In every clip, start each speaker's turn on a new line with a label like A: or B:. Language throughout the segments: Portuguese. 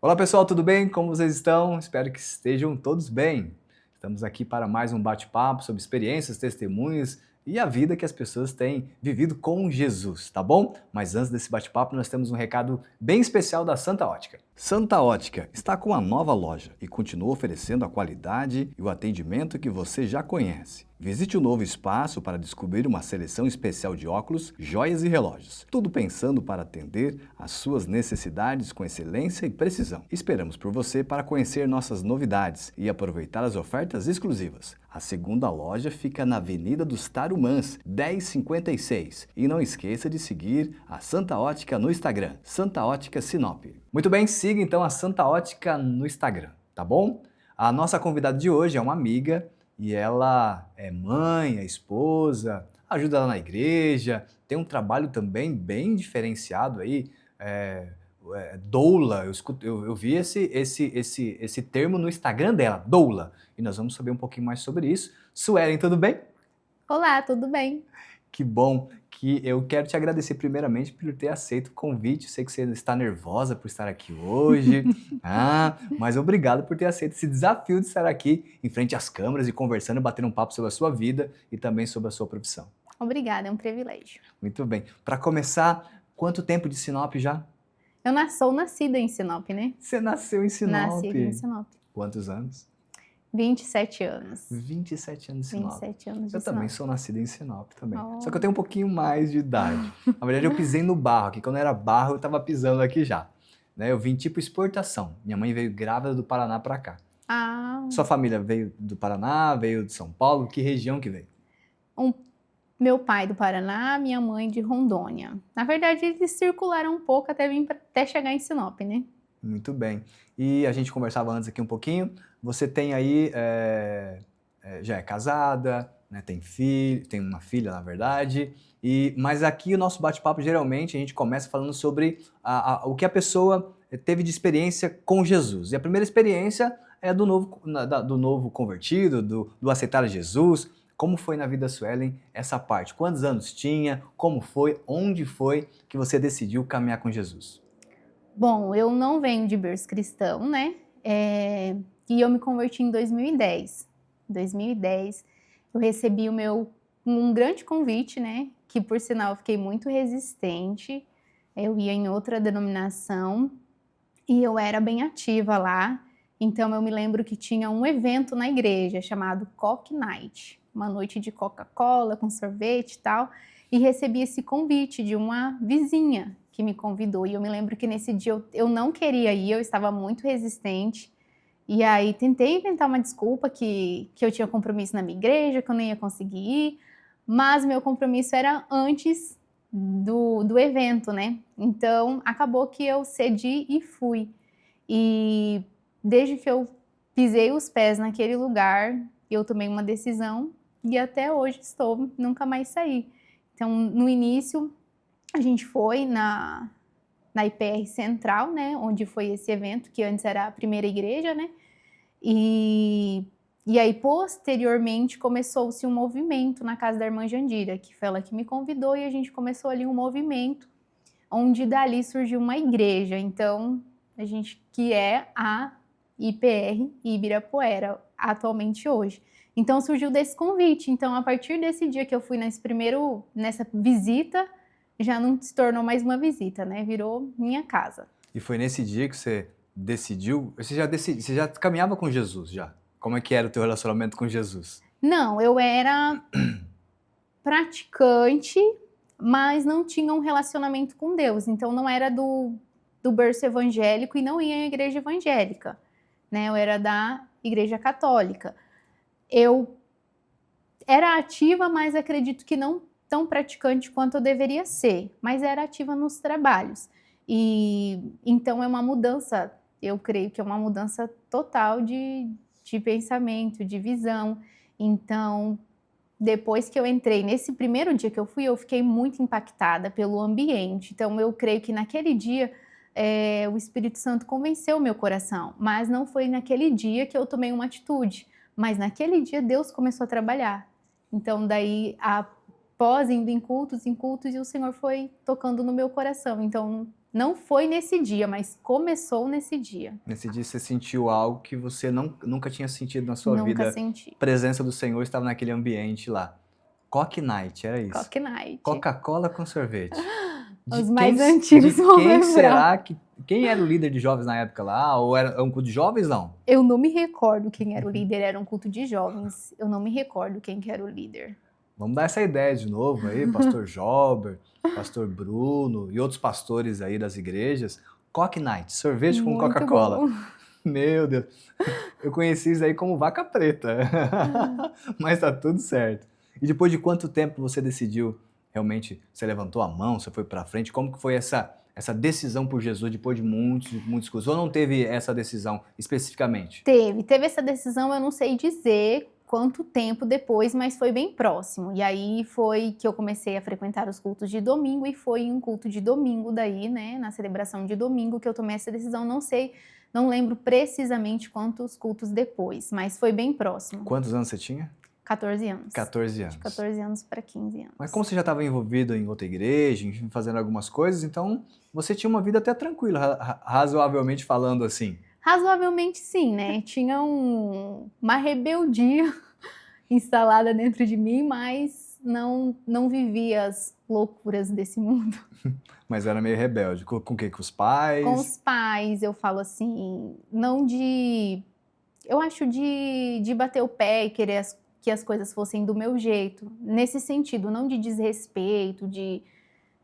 A: Olá pessoal, tudo bem? Como vocês estão? Espero que estejam todos bem. Estamos aqui para mais um bate-papo sobre experiências, testemunhos e a vida que as pessoas têm vivido com Jesus, tá bom? Mas antes desse bate-papo, nós temos um recado bem especial da Santa Ótica. Santa Ótica está com uma nova loja e continua oferecendo a qualidade e o atendimento que você já conhece. Visite o novo espaço para descobrir uma seleção especial de óculos, joias e relógios. Tudo pensando para atender às suas necessidades com excelência e precisão. Esperamos por você para conhecer nossas novidades e aproveitar as ofertas exclusivas. A segunda loja fica na Avenida dos Tarumãs, 1056. E não esqueça de seguir a Santa Ótica no Instagram, Santa Ótica Sinop. Muito bem, siga então a Santa Ótica no Instagram, tá bom? A nossa convidada de hoje é uma amiga e ela é mãe, é esposa, ajuda lá na igreja, tem um trabalho também bem diferenciado aí, doula. Eu vi esse termo no Instagram dela, doula, e nós vamos saber um pouquinho mais sobre isso. Suelen, tudo bem?
B: Olá, tudo bem?
A: Que bom, que eu quero te agradecer primeiramente por ter aceito o convite. Eu sei que você está nervosa por estar aqui hoje, mas obrigado por ter aceito esse desafio de estar aqui em frente às câmeras e conversando, batendo um papo sobre a sua vida e também sobre a sua profissão.
B: Obrigada, é um privilégio.
A: Muito bem. Para começar, quanto tempo de Sinop já?
B: Eu sou nascida em Sinop, né?
A: Você nasceu em Sinop?
B: Nasci aqui em Sinop.
A: Quantos anos?
B: 27 anos.
A: 27 anos em Sinop.
B: 27 anos de
A: Eu também
B: Sinop.
A: sou nascido em Sinop também.
B: Oh.
A: Só que eu tenho um pouquinho mais de idade. Na verdade, eu pisei no barro aqui. Quando era barro, eu estava pisando aqui já. Né? Eu vim tipo exportação. Minha mãe veio grávida do Paraná para cá. Sua família veio do Paraná, veio de São Paulo? Que região que veio?
B: Meu pai do Paraná, minha mãe de Rondônia. Na verdade, eles circularam um pouco até chegar em Sinop, né?
A: Muito bem. E a gente conversava antes aqui um pouquinho. Você tem aí, já é casada, né, tem filho, tem uma filha, na verdade. Mas aqui o nosso bate-papo, geralmente, a gente começa falando sobre o que a pessoa teve de experiência com Jesus. E a primeira experiência é do novo convertido, do aceitar Jesus. Como foi na vida da Suelen essa parte? Quantos anos tinha? Como foi? Onde foi que você decidiu caminhar com Jesus?
B: Bom, eu não venho de berço cristão, né? E eu me converti em 2010. Em 2010, eu recebi um grande convite, né? Que, por sinal, eu fiquei muito resistente. Eu ia em outra denominação e eu era bem ativa lá. Então, eu me lembro que tinha um evento na igreja chamado Coke Night. Uma noite de Coca-Cola com sorvete e tal. E recebi esse convite de uma vizinha que me convidou. E eu me lembro que nesse dia eu não queria ir, eu estava muito resistente. E aí tentei inventar uma desculpa que eu tinha compromisso na minha igreja, que eu não ia conseguir ir. Mas meu compromisso era antes do evento, né? Então acabou que eu cedi e fui. E desde que eu pisei os pés naquele lugar, eu tomei uma decisão e até hoje nunca mais saí. Então, no início, a gente foi na IPR Central, né, onde foi esse evento, que antes era a primeira igreja, né, e aí, posteriormente, começou-se um movimento na casa da irmã Jandira, que foi ela que me convidou, e a gente começou ali um movimento, onde dali surgiu uma igreja. Então, a gente, que é a IPR Ibirapuera, atualmente hoje. Então surgiu desse convite. Então, a partir desse dia que eu fui nessa visita, já não se tornou mais uma visita, né? Virou minha casa.
A: E foi nesse dia que você decidiu? Você já caminhava com Jesus já? Como é que era o teu relacionamento com Jesus?
B: Não, eu era praticante, mas não tinha um relacionamento com Deus. Então não era do berço evangélico e não ia em igreja evangélica, né? Eu era da igreja católica. Eu era ativa, mas acredito que não tão praticante quanto eu deveria ser, mas era ativa nos trabalhos. E então é uma mudança, eu creio que é uma mudança total de pensamento, de visão. Então, depois que eu entrei, nesse primeiro dia que eu fui, eu fiquei muito impactada pelo ambiente. Então, eu creio que naquele dia o Espírito Santo convenceu o meu coração, mas não foi naquele dia que eu tomei uma atitude. Mas naquele dia Deus começou a trabalhar. Então daí, após indo em cultos, e o Senhor foi tocando no meu coração. Então Não foi nesse dia, mas começou nesse dia.
A: Nesse dia você sentiu algo que você nunca tinha sentido na sua
B: Nunca
A: vida.
B: senti.
A: A presença do Senhor estava naquele ambiente lá. Coque Night, era isso.
B: Coque Night.
A: Coca-Cola com sorvete.
B: Os mais antigos vão
A: quem
B: lembrar.
A: será que... Quem era o líder de jovens na época lá? Ou era um culto de jovens, não?
B: Eu não me recordo quem era o líder, era um culto de jovens. Eu não me recordo quem que era o líder.
A: Vamos dar essa ideia de novo aí, pastor Jober, pastor Bruno e outros pastores aí das igrejas. Coque Night, sorvete com
B: Muito
A: Coca-Cola.
B: bom.
A: Meu Deus, eu conheci isso aí como vaca preta, mas tá tudo certo. E depois de quanto tempo você decidiu, realmente, você levantou a mão, você foi pra frente, como que foi essa decisão por Jesus depois de muitos cursos? Ou não teve essa decisão especificamente?
B: Teve essa decisão, eu não sei dizer quanto tempo depois, mas foi bem próximo. E aí foi que eu comecei a frequentar os cultos de domingo, e foi em um culto de domingo daí, né, na celebração de domingo, que eu tomei essa decisão. Não sei, não lembro precisamente quantos cultos depois, mas foi bem próximo.
A: Quantos anos você tinha?
B: 14 anos.
A: 14 anos.
B: De 14 anos para 15 anos.
A: Mas como você já estava envolvido em outra igreja, enfim, fazendo algumas coisas, então você tinha uma vida até tranquila, razoavelmente falando assim.
B: Razoavelmente sim, né? Tinha uma rebeldia instalada dentro de mim, mas não vivia as loucuras desse mundo.
A: Mas era meio rebelde. Com o quê? Com os pais?
B: Com os pais, eu falo assim, não de... Eu acho de bater o pé e querer que as coisas fossem do meu jeito. Nesse sentido, não de desrespeito, de...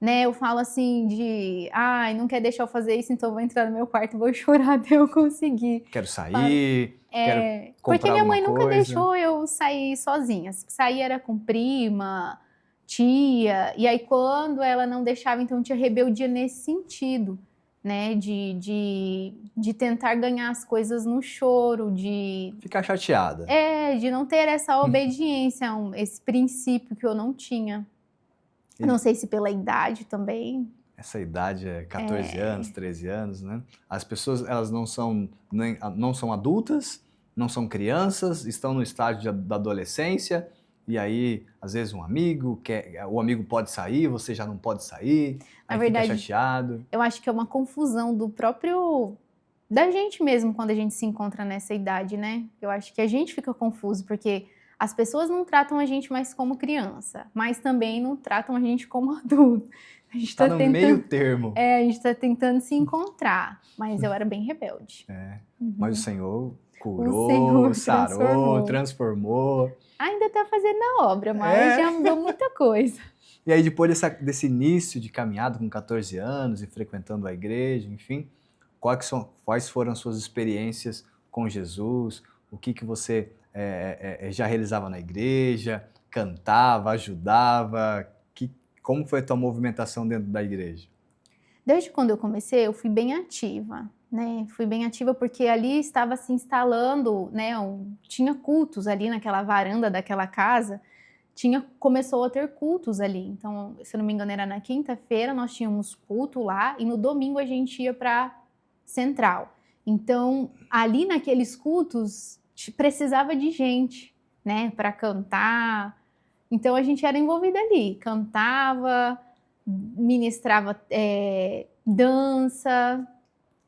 B: Né, eu falo assim de, ai, não quer deixar eu fazer isso, então eu vou entrar no meu quarto e vou chorar até eu conseguir.
A: Quero sair, quero comprar
B: Porque minha mãe
A: alguma
B: nunca
A: coisa.
B: deixou eu sair sozinha. Sair era com prima, tia, e aí quando ela não deixava, então tinha rebeldia nesse sentido, né, de tentar ganhar as coisas no choro, de...
A: Ficar chateada.
B: de não ter essa obediência, esse princípio que eu não tinha. Não sei se pela idade também.
A: Essa idade é 14 anos, 13 anos, né? As pessoas, elas não são adultas, não são crianças, estão no estágio da adolescência, e aí, às vezes, o amigo pode sair, você já não pode sair, aí
B: verdade,
A: fica chateado.
B: Eu acho que é uma confusão da gente mesmo quando a gente se encontra nessa idade, né? Eu acho que a gente fica confuso, porque as pessoas não tratam a gente mais como criança, mas também não tratam a gente como adulto. A gente
A: tá no meio termo.
B: A gente tá tentando se encontrar, mas eu era bem rebelde.
A: Mas o Senhor curou, sarou, transformou.
B: Ainda tá fazendo a obra, mas já mudou muita coisa.
A: E aí depois desse início de caminhada com 14 anos e frequentando a igreja, enfim, quais foram as suas experiências com Jesus? O que você já realizava na igreja, cantava, ajudava? Como foi a tua movimentação dentro da igreja?
B: Desde quando eu comecei, eu fui bem ativa, né? Fui bem ativa porque ali estava se instalando, né? Tinha cultos ali naquela varanda daquela casa, começou a ter cultos ali. Então, se eu não me engano, era na quinta-feira, nós tínhamos culto lá, e no domingo a gente ia para Central. Então, ali naqueles cultos, precisava de gente, né, para cantar. Então a gente era envolvida ali, cantava, ministrava dança.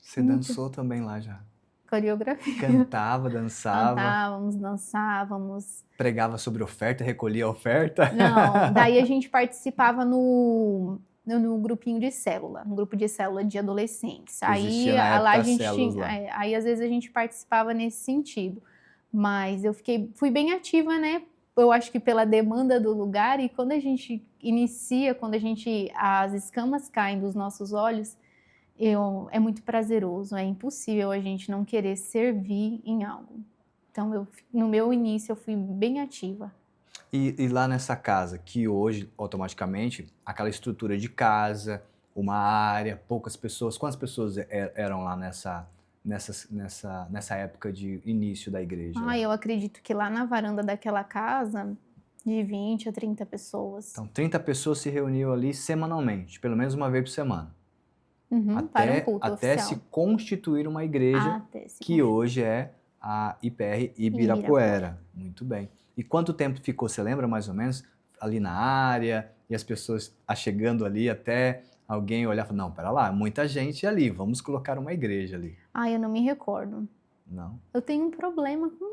A: Você dançou também lá já?
B: Coreografia.
A: Cantava, dançava.
B: Dançávamos.
A: Pregava sobre oferta, recolhia a oferta?
B: Não, daí a gente participava no grupinho de célula, no grupo de célula de adolescentes. Aí lá a gente aí às vezes a gente participava nesse sentido. Mas eu fui bem ativa, né? Eu acho que pela demanda do lugar, e quando a gente inicia, as escamas caem dos nossos olhos, é muito prazeroso, é impossível a gente não querer servir em algo. Então, no meu início, eu fui bem ativa.
A: E lá nessa casa, que hoje, automaticamente, aquela estrutura de casa, uma área, poucas pessoas, quantas pessoas eram lá nessa época de início da igreja?
B: Eu acredito que lá na varanda daquela casa, de 20 a 30 pessoas.
A: Então, 30 pessoas se reuniam ali semanalmente, pelo menos uma vez por semana.
B: Para um culto
A: até
B: oficial.
A: se constituir uma igreja, que hoje é a IPR Ibirapuera. Muito bem. E quanto tempo ficou, você lembra mais ou menos, ali na área, e as pessoas chegando ali até alguém olhar e falar, não, pera lá, muita gente ali, vamos colocar uma igreja ali.
B: Eu não me recordo.
A: Não.
B: Eu tenho um problema com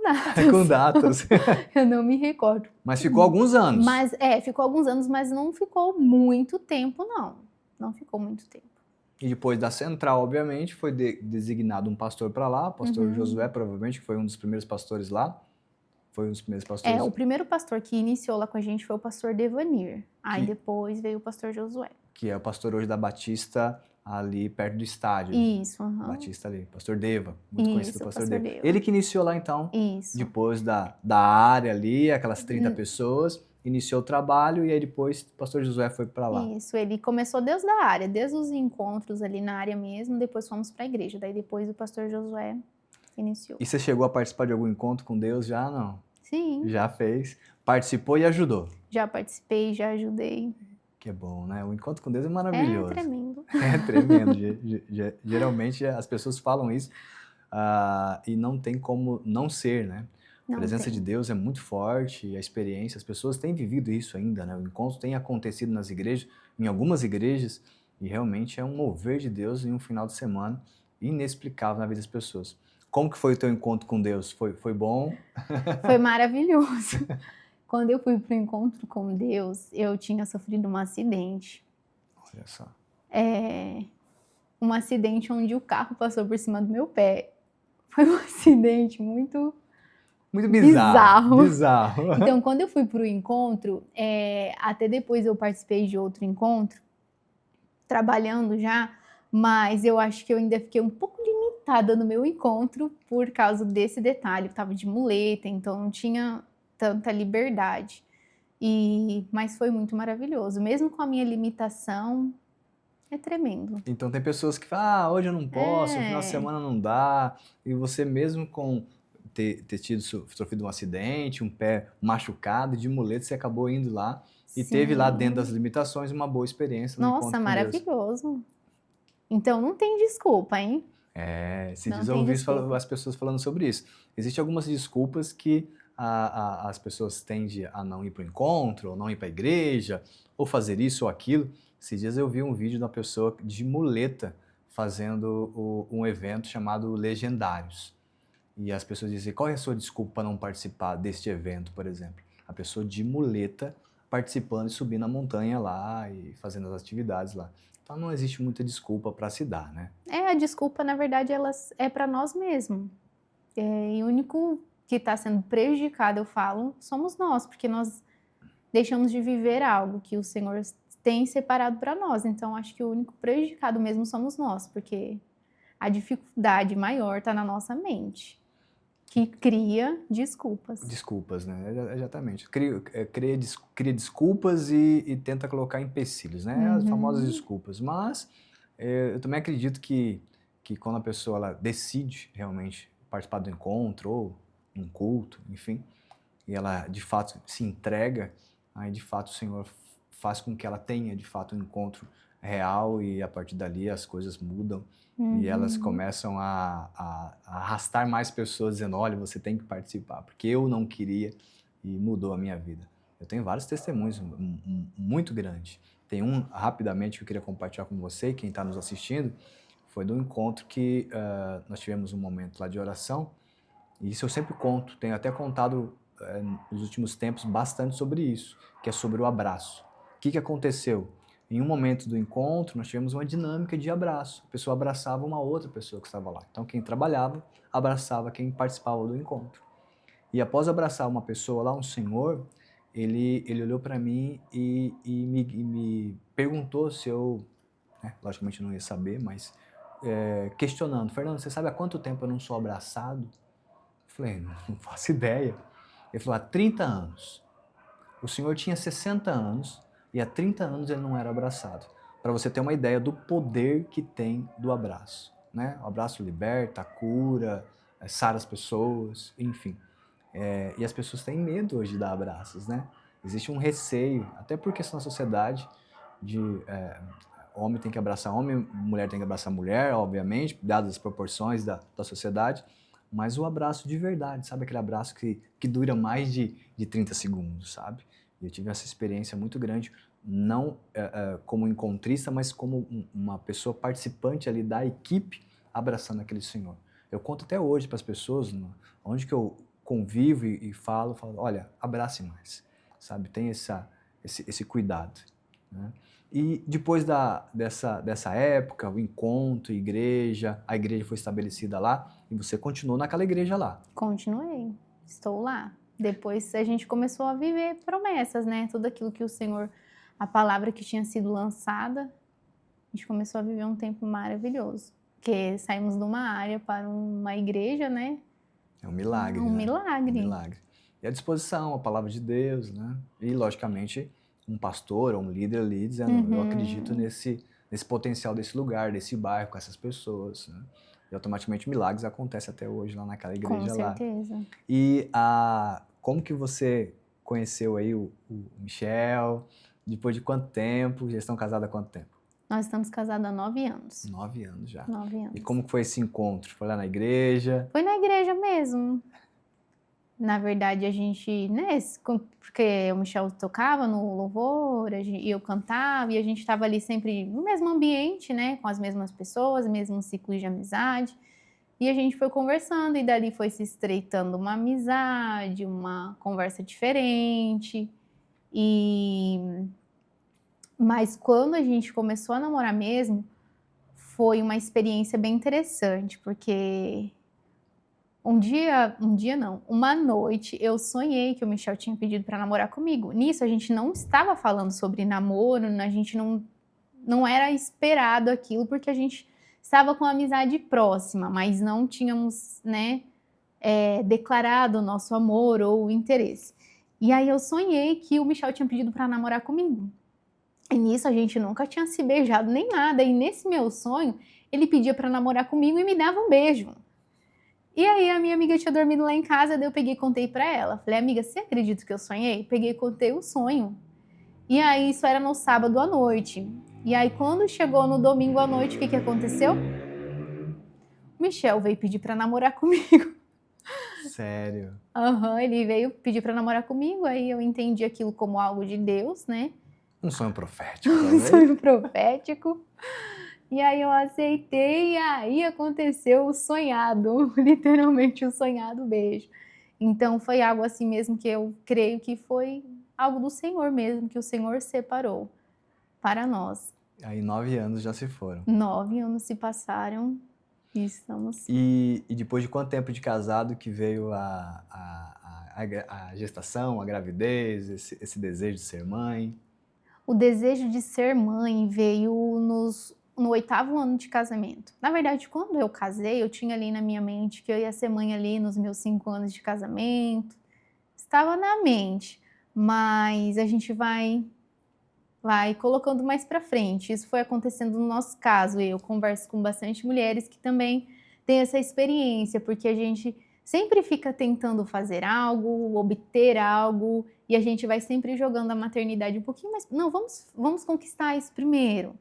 A: Com
B: datas.
A: datas.
B: Eu não me recordo.
A: Mas ficou alguns anos.
B: Mas, ficou alguns anos, mas não ficou muito tempo, não. Não ficou muito tempo.
A: E depois da central, obviamente, foi designado um pastor para lá, o pastor Josué, provavelmente, que foi um dos primeiros pastores lá. Foi um dos primeiros pastores.
B: O primeiro pastor que iniciou lá com a gente foi o pastor Devanir. Aí depois veio o pastor Josué.
A: Que é o pastor hoje da Batista, ali perto do estádio.
B: Isso,
A: Batista ali, pastor Deva, muito conhecido pastor Deva.
B: Deva.
A: Ele que iniciou lá então,
B: Isso.
A: depois da área ali, aquelas 30 pessoas, iniciou o trabalho e aí depois o pastor Josué foi para lá.
B: Isso, ele começou desde a área, desde os encontros ali na área mesmo, depois fomos para a igreja, daí depois o pastor Josué iniciou.
A: E você chegou a participar de algum encontro com Deus já, não?
B: Sim.
A: Já fez, participou e ajudou.
B: Já participei, já ajudei.
A: Que é bom, né? O encontro com Deus é maravilhoso.
B: É tremendo.
A: É tremendo. Geralmente as pessoas falam isso e não tem como não ser, né? A presença de Deus é muito forte, a experiência, as pessoas têm vivido isso ainda, né? O encontro tem acontecido nas igrejas, em algumas igrejas, e realmente é um mover de Deus em um final de semana inexplicável na vida das pessoas. Como que foi o teu encontro com Deus? Foi bom?
B: Foi maravilhoso. Quando eu fui para o encontro com Deus, eu tinha sofrido um acidente.
A: Olha só.
B: Um acidente onde o carro passou por cima do meu pé. Foi um acidente muito bizarro. Então, quando eu fui para o encontro, até depois eu participei de outro encontro, trabalhando já, mas eu acho que eu ainda fiquei um pouco limitada no meu encontro por causa desse detalhe. Eu estava de muleta, então não tinha tanta liberdade. Mas foi muito maravilhoso. Mesmo com a minha limitação, é tremendo.
A: Então tem pessoas que falam, hoje eu não posso, no final de semana não dá. E você mesmo com ter sofrido um acidente, um pé machucado, de muleta, você acabou indo lá e teve lá dentro das limitações uma boa experiência no encontro com Deus.
B: Nossa, maravilhoso. Então não tem desculpa, hein?
A: Esses dias eu ouvi as pessoas falando sobre isso. Existem algumas desculpas que as pessoas tendem a não ir para o encontro, ou não ir para a igreja, ou fazer isso ou aquilo. Esses dias eu vi um vídeo de uma pessoa de muleta fazendo um evento chamado Legendários. E as pessoas dizem, qual é a sua desculpa para não participar deste evento, por exemplo? A pessoa de muleta participando e subindo a montanha lá e fazendo as atividades lá. Então não existe muita desculpa para se dar, né?
B: A desculpa, na verdade, é para nós mesmos. E o único que está sendo prejudicado, eu falo, somos nós, porque nós deixamos de viver algo que o Senhor tem separado para nós. Então, acho que o único prejudicado mesmo somos nós, porque a dificuldade maior está na nossa mente, que cria desculpas.
A: Desculpas, né? Exatamente. Cria desculpas e tenta colocar empecilhos, né? As famosas desculpas. Mas eu também acredito que quando a pessoa ela decide realmente participar do encontro ou um culto, enfim, e ela de fato se entrega, aí de fato o Senhor faz com que ela tenha de fato um encontro real e a partir dali as coisas mudam e elas começam a arrastar mais pessoas dizendo, olha, você tem que participar, porque eu não queria e mudou a minha vida. Eu tenho vários testemunhos muito grandes. Tem um, rapidamente, que eu queria compartilhar com você e quem está nos assistindo, foi de um encontro que nós tivemos um momento lá de oração, e isso eu sempre conto, tenho até contado nos últimos tempos bastante sobre isso, que é sobre o abraço. O que aconteceu? Em um momento do encontro, nós tivemos uma dinâmica de abraço. A pessoa abraçava uma outra pessoa que estava lá. Então, quem trabalhava, abraçava quem participava do encontro. E após abraçar uma pessoa lá, um senhor, ele olhou para mim e me perguntou se eu, logicamente eu não ia saber, mas questionando, Fernando, você sabe há quanto tempo eu não sou abraçado? Eu falei, não faço ideia. Ele falou, há 30 anos. O senhor tinha 60 anos e há 30 anos ele não era abraçado. Para você ter uma ideia do poder que tem do abraço, né? O abraço liberta, cura, sara as pessoas, enfim. E as pessoas têm medo hoje de dar abraços, né? Existe um receio, até porque na sociedade de homem tem que abraçar homem, mulher tem que abraçar mulher, obviamente, dadas as proporções da sociedade, mas o abraço de verdade, sabe? Aquele abraço que dura mais de 30 segundos, sabe? E eu tive essa experiência muito grande não como encontrista, mas como uma pessoa participante ali da equipe abraçando aquele Senhor. Eu conto até hoje para as pessoas, onde que eu convivo e falo, olha, abrace mais, sabe? Tem esse cuidado, né? E depois dessa época, o encontro, a igreja foi estabelecida lá e você continuou naquela igreja lá.
B: Continuei, estou lá. Depois a gente começou a viver promessas, né? Tudo aquilo que o Senhor, a palavra que tinha sido lançada, a gente começou a viver um tempo maravilhoso. Porque saímos de uma área para uma igreja, né?
A: É um milagre,
B: Um
A: né?
B: milagre.
A: Um milagre. E a disposição, a palavra de Deus, né? E, logicamente, um pastor ou um líder ali dizendo, eu acredito nesse potencial desse lugar, desse bairro, com essas pessoas, né? E automaticamente milagres acontecem até hoje lá naquela igreja lá.
B: Com certeza.
A: E como que você conheceu aí o Michel? Depois de quanto tempo? Já estão casados há quanto tempo?
B: Nós estamos casados há 9 anos.
A: 9 anos já.
B: 9 anos.
A: E como que foi esse encontro? Foi lá na igreja?
B: Foi na igreja mesmo. Na verdade, a gente, né, porque o Michel tocava no louvor, e eu cantava, e a gente estava ali sempre no mesmo ambiente, né, com as mesmas pessoas, mesmos ciclos de amizade. E a gente foi conversando, e dali foi se estreitando uma amizade, uma conversa diferente. Mas quando a gente começou a namorar mesmo, foi uma experiência bem interessante, porque uma noite eu sonhei que o Michel tinha pedido para namorar comigo. Nisso a gente não estava falando sobre namoro, a gente não era esperado aquilo, porque a gente estava com uma amizade próxima, mas não tínhamos, né, declarado o nosso amor ou interesse. E aí eu sonhei que o Michel tinha pedido para namorar comigo. E nisso a gente nunca tinha se beijado nem nada. E nesse meu sonho, ele pedia para namorar comigo e me dava um beijo. E aí a minha amiga tinha dormido lá em casa, daí eu peguei e contei pra ela. Falei, amiga, você acredita que eu sonhei? Peguei e contei o sonho. E aí isso era no sábado à noite. E aí quando chegou no domingo à noite, o que aconteceu? O Michel veio pedir pra namorar comigo.
A: Sério?
B: Ele veio pedir pra namorar comigo, aí eu entendi aquilo como algo de Deus, né?
A: Um sonho profético,
B: Um sonho profético. E aí eu aceitei e aí aconteceu o sonhado, literalmente o sonhado beijo. Então foi algo assim mesmo que eu creio que foi algo do Senhor mesmo, que o Senhor separou para nós.
A: Aí 9 anos já se foram.
B: 9 anos se passaram e estamos...
A: E depois de quanto tempo de casado que veio a gestação, a gravidez, esse desejo de ser mãe?
B: O desejo de ser mãe veio no 8º ano de casamento. Na verdade, quando eu casei, eu tinha ali na minha mente que eu ia ser mãe ali nos meus 5 anos de casamento. Estava na mente, mas a gente vai colocando mais para frente. Isso foi acontecendo no nosso caso. Eu converso com bastante mulheres que também têm essa experiência, porque a gente sempre fica tentando fazer algo, obter algo, e a gente vai sempre jogando a maternidade um pouquinho mais. Não, vamos conquistar isso primeiro.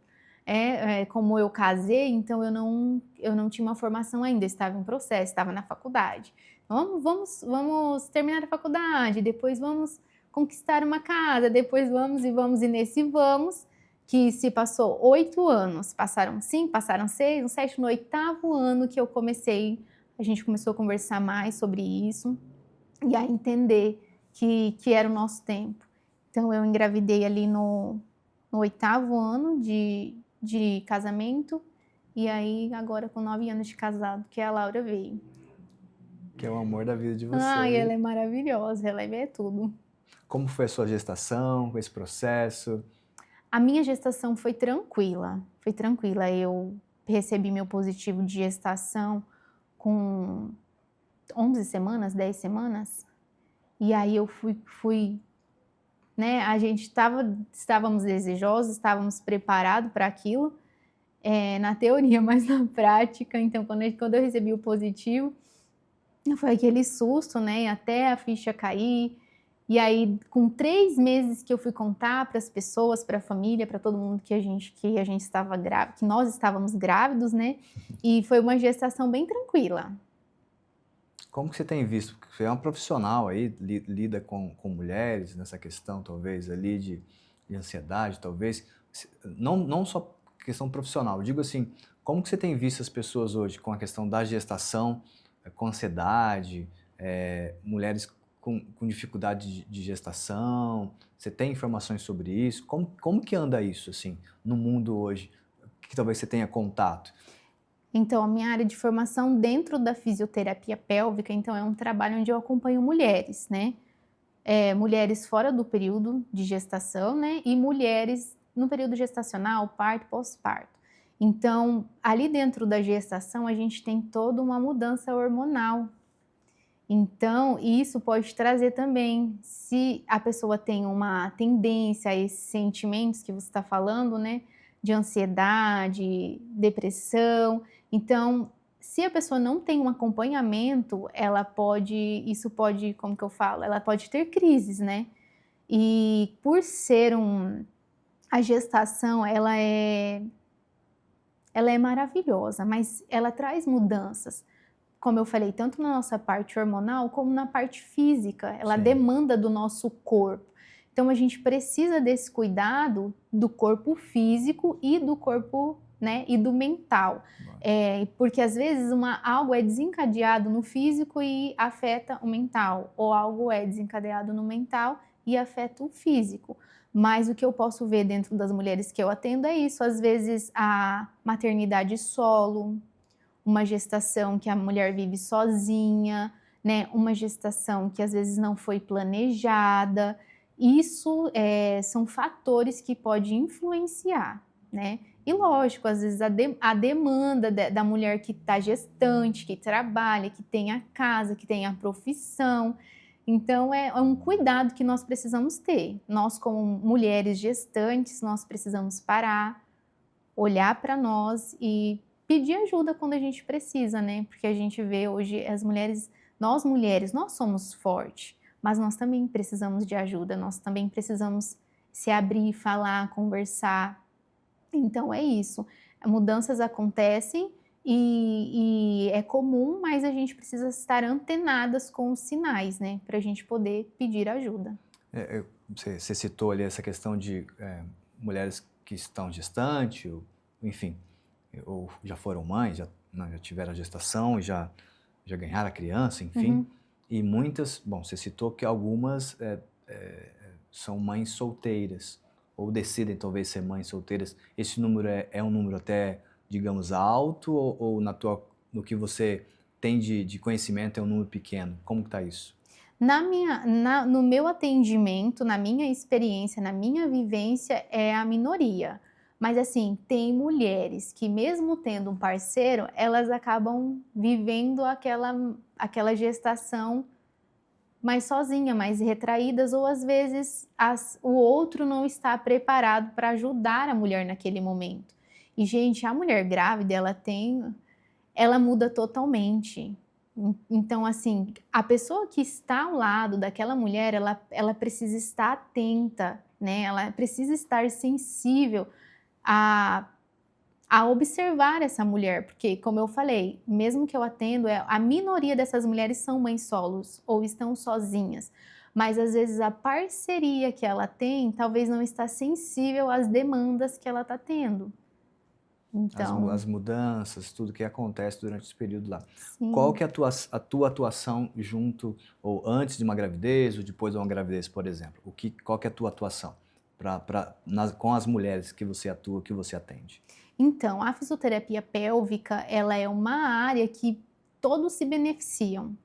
B: Como eu casei, então eu não tinha uma formação ainda, eu estava em processo, estava na faculdade. Vamos terminar a faculdade, depois vamos conquistar uma casa, depois vamos, e nesse vamos, que se passou 8 anos, passaram 5, passaram 6, no 7, no 8º ano que a gente começou a conversar mais sobre isso, e a entender que era o nosso tempo. Então eu engravidei ali no 8º ano de casamento, e aí agora com 9 anos de casado, que a Laura veio.
A: Que é o amor da vida de vocês.
B: Ai, ela é maravilhosa, ela é tudo.
A: Como foi a sua gestação, esse processo?
B: A minha gestação foi tranquila, Eu recebi meu positivo de gestação com 11 semanas, 10 semanas, e aí eu fui, né, estávamos desejosos, estávamos preparados para aquilo, na teoria, mas na prática. Então, quando eu recebi o positivo, foi aquele susto, né, até a ficha cair. E aí, com 3 meses que eu fui contar para as pessoas, para a família, para todo mundo que a gente estava grávida, que nós estávamos grávidos, né? E foi uma gestação bem tranquila.
A: Como que você tem visto? Porque você é uma profissional aí, lida com mulheres nessa questão, talvez, ali de ansiedade, talvez, não só questão profissional, eu digo assim, como que você tem visto as pessoas hoje com a questão da gestação, com ansiedade, mulheres com dificuldade de gestação, você tem informações sobre isso? Como que anda isso, assim, no mundo hoje, que talvez você tenha contato?
B: Então, a minha área de formação dentro da fisioterapia pélvica, então é um trabalho onde eu acompanho mulheres, né? Mulheres fora do período de gestação, né? E mulheres no período gestacional, parto, pós-parto. Então, ali dentro da gestação, a gente tem toda uma mudança hormonal. Então, isso pode trazer também, se a pessoa tem uma tendência a esses sentimentos que você está falando, né? De ansiedade, depressão. Então, se a pessoa não tem um acompanhamento, isso pode, como que eu falo? Ela pode ter crises, né? E por ser a gestação, ela é maravilhosa, mas ela traz mudanças. Como eu falei, tanto na nossa parte hormonal como na parte física, ela
A: Sim.
B: demanda do nosso corpo. Então a gente precisa desse cuidado do corpo físico e do corpo, né, e do mental. Porque às vezes algo é desencadeado no físico e afeta o mental, ou algo é desencadeado no mental e afeta o físico. Mas o que eu posso ver dentro das mulheres que eu atendo é isso, às vezes a maternidade solo, uma gestação que a mulher vive sozinha, né? Uma gestação que às vezes não foi planejada. Isso são fatores que podem influenciar, né? E lógico, às vezes a demanda da mulher que está gestante, que trabalha, que tem a casa, que tem a profissão. Então é um cuidado que nós precisamos ter. Nós, como mulheres gestantes, nós precisamos parar, olhar para nós e pedir ajuda quando a gente precisa, né? Porque a gente vê hoje as mulheres, nós somos fortes, mas nós também precisamos de ajuda, nós também precisamos se abrir, falar, conversar. Então é isso. Mudanças acontecem e é comum, mas a gente precisa estar antenadas com os sinais, né? Para a gente poder pedir ajuda.
A: Você citou ali essa questão de mulheres que estão gestantes, enfim, ou já foram mães, já tiveram a gestação e já ganharam a criança, enfim.
B: Uhum.
A: E muitas, bom, você citou que algumas são mães solteiras, ou decidem talvez ser mães solteiras. Esse número é um número até, digamos, alto, ou no que você tem de conhecimento é um número pequeno? Como que está isso?
B: No meu atendimento, na minha experiência, na minha vivência, é a minoria. Mas assim, tem mulheres que mesmo tendo um parceiro, elas acabam vivendo aquela gestação mais sozinha, mais retraídas, ou às vezes o outro não está preparado para ajudar a mulher naquele momento. E, gente, a mulher grávida, ela muda totalmente. Então, assim, a pessoa que está ao lado daquela mulher, ela precisa estar atenta, né? Ela precisa estar sensível a observar essa mulher, porque, como eu falei, mesmo que eu atendo, a minoria dessas mulheres são mães solos ou estão sozinhas, mas às vezes a parceria que ela tem talvez não está sensível às demandas que ela está tendo. Então,
A: As mudanças, tudo que acontece durante esse período lá.
B: sim.
A: Qual que é a tua atuação junto, ou antes de uma gravidez, ou depois de uma gravidez, por exemplo? Qual que é a tua atuação com as mulheres que você atua, que você atende?
B: Então, a fisioterapia pélvica, ela é uma área que todos se beneficiam,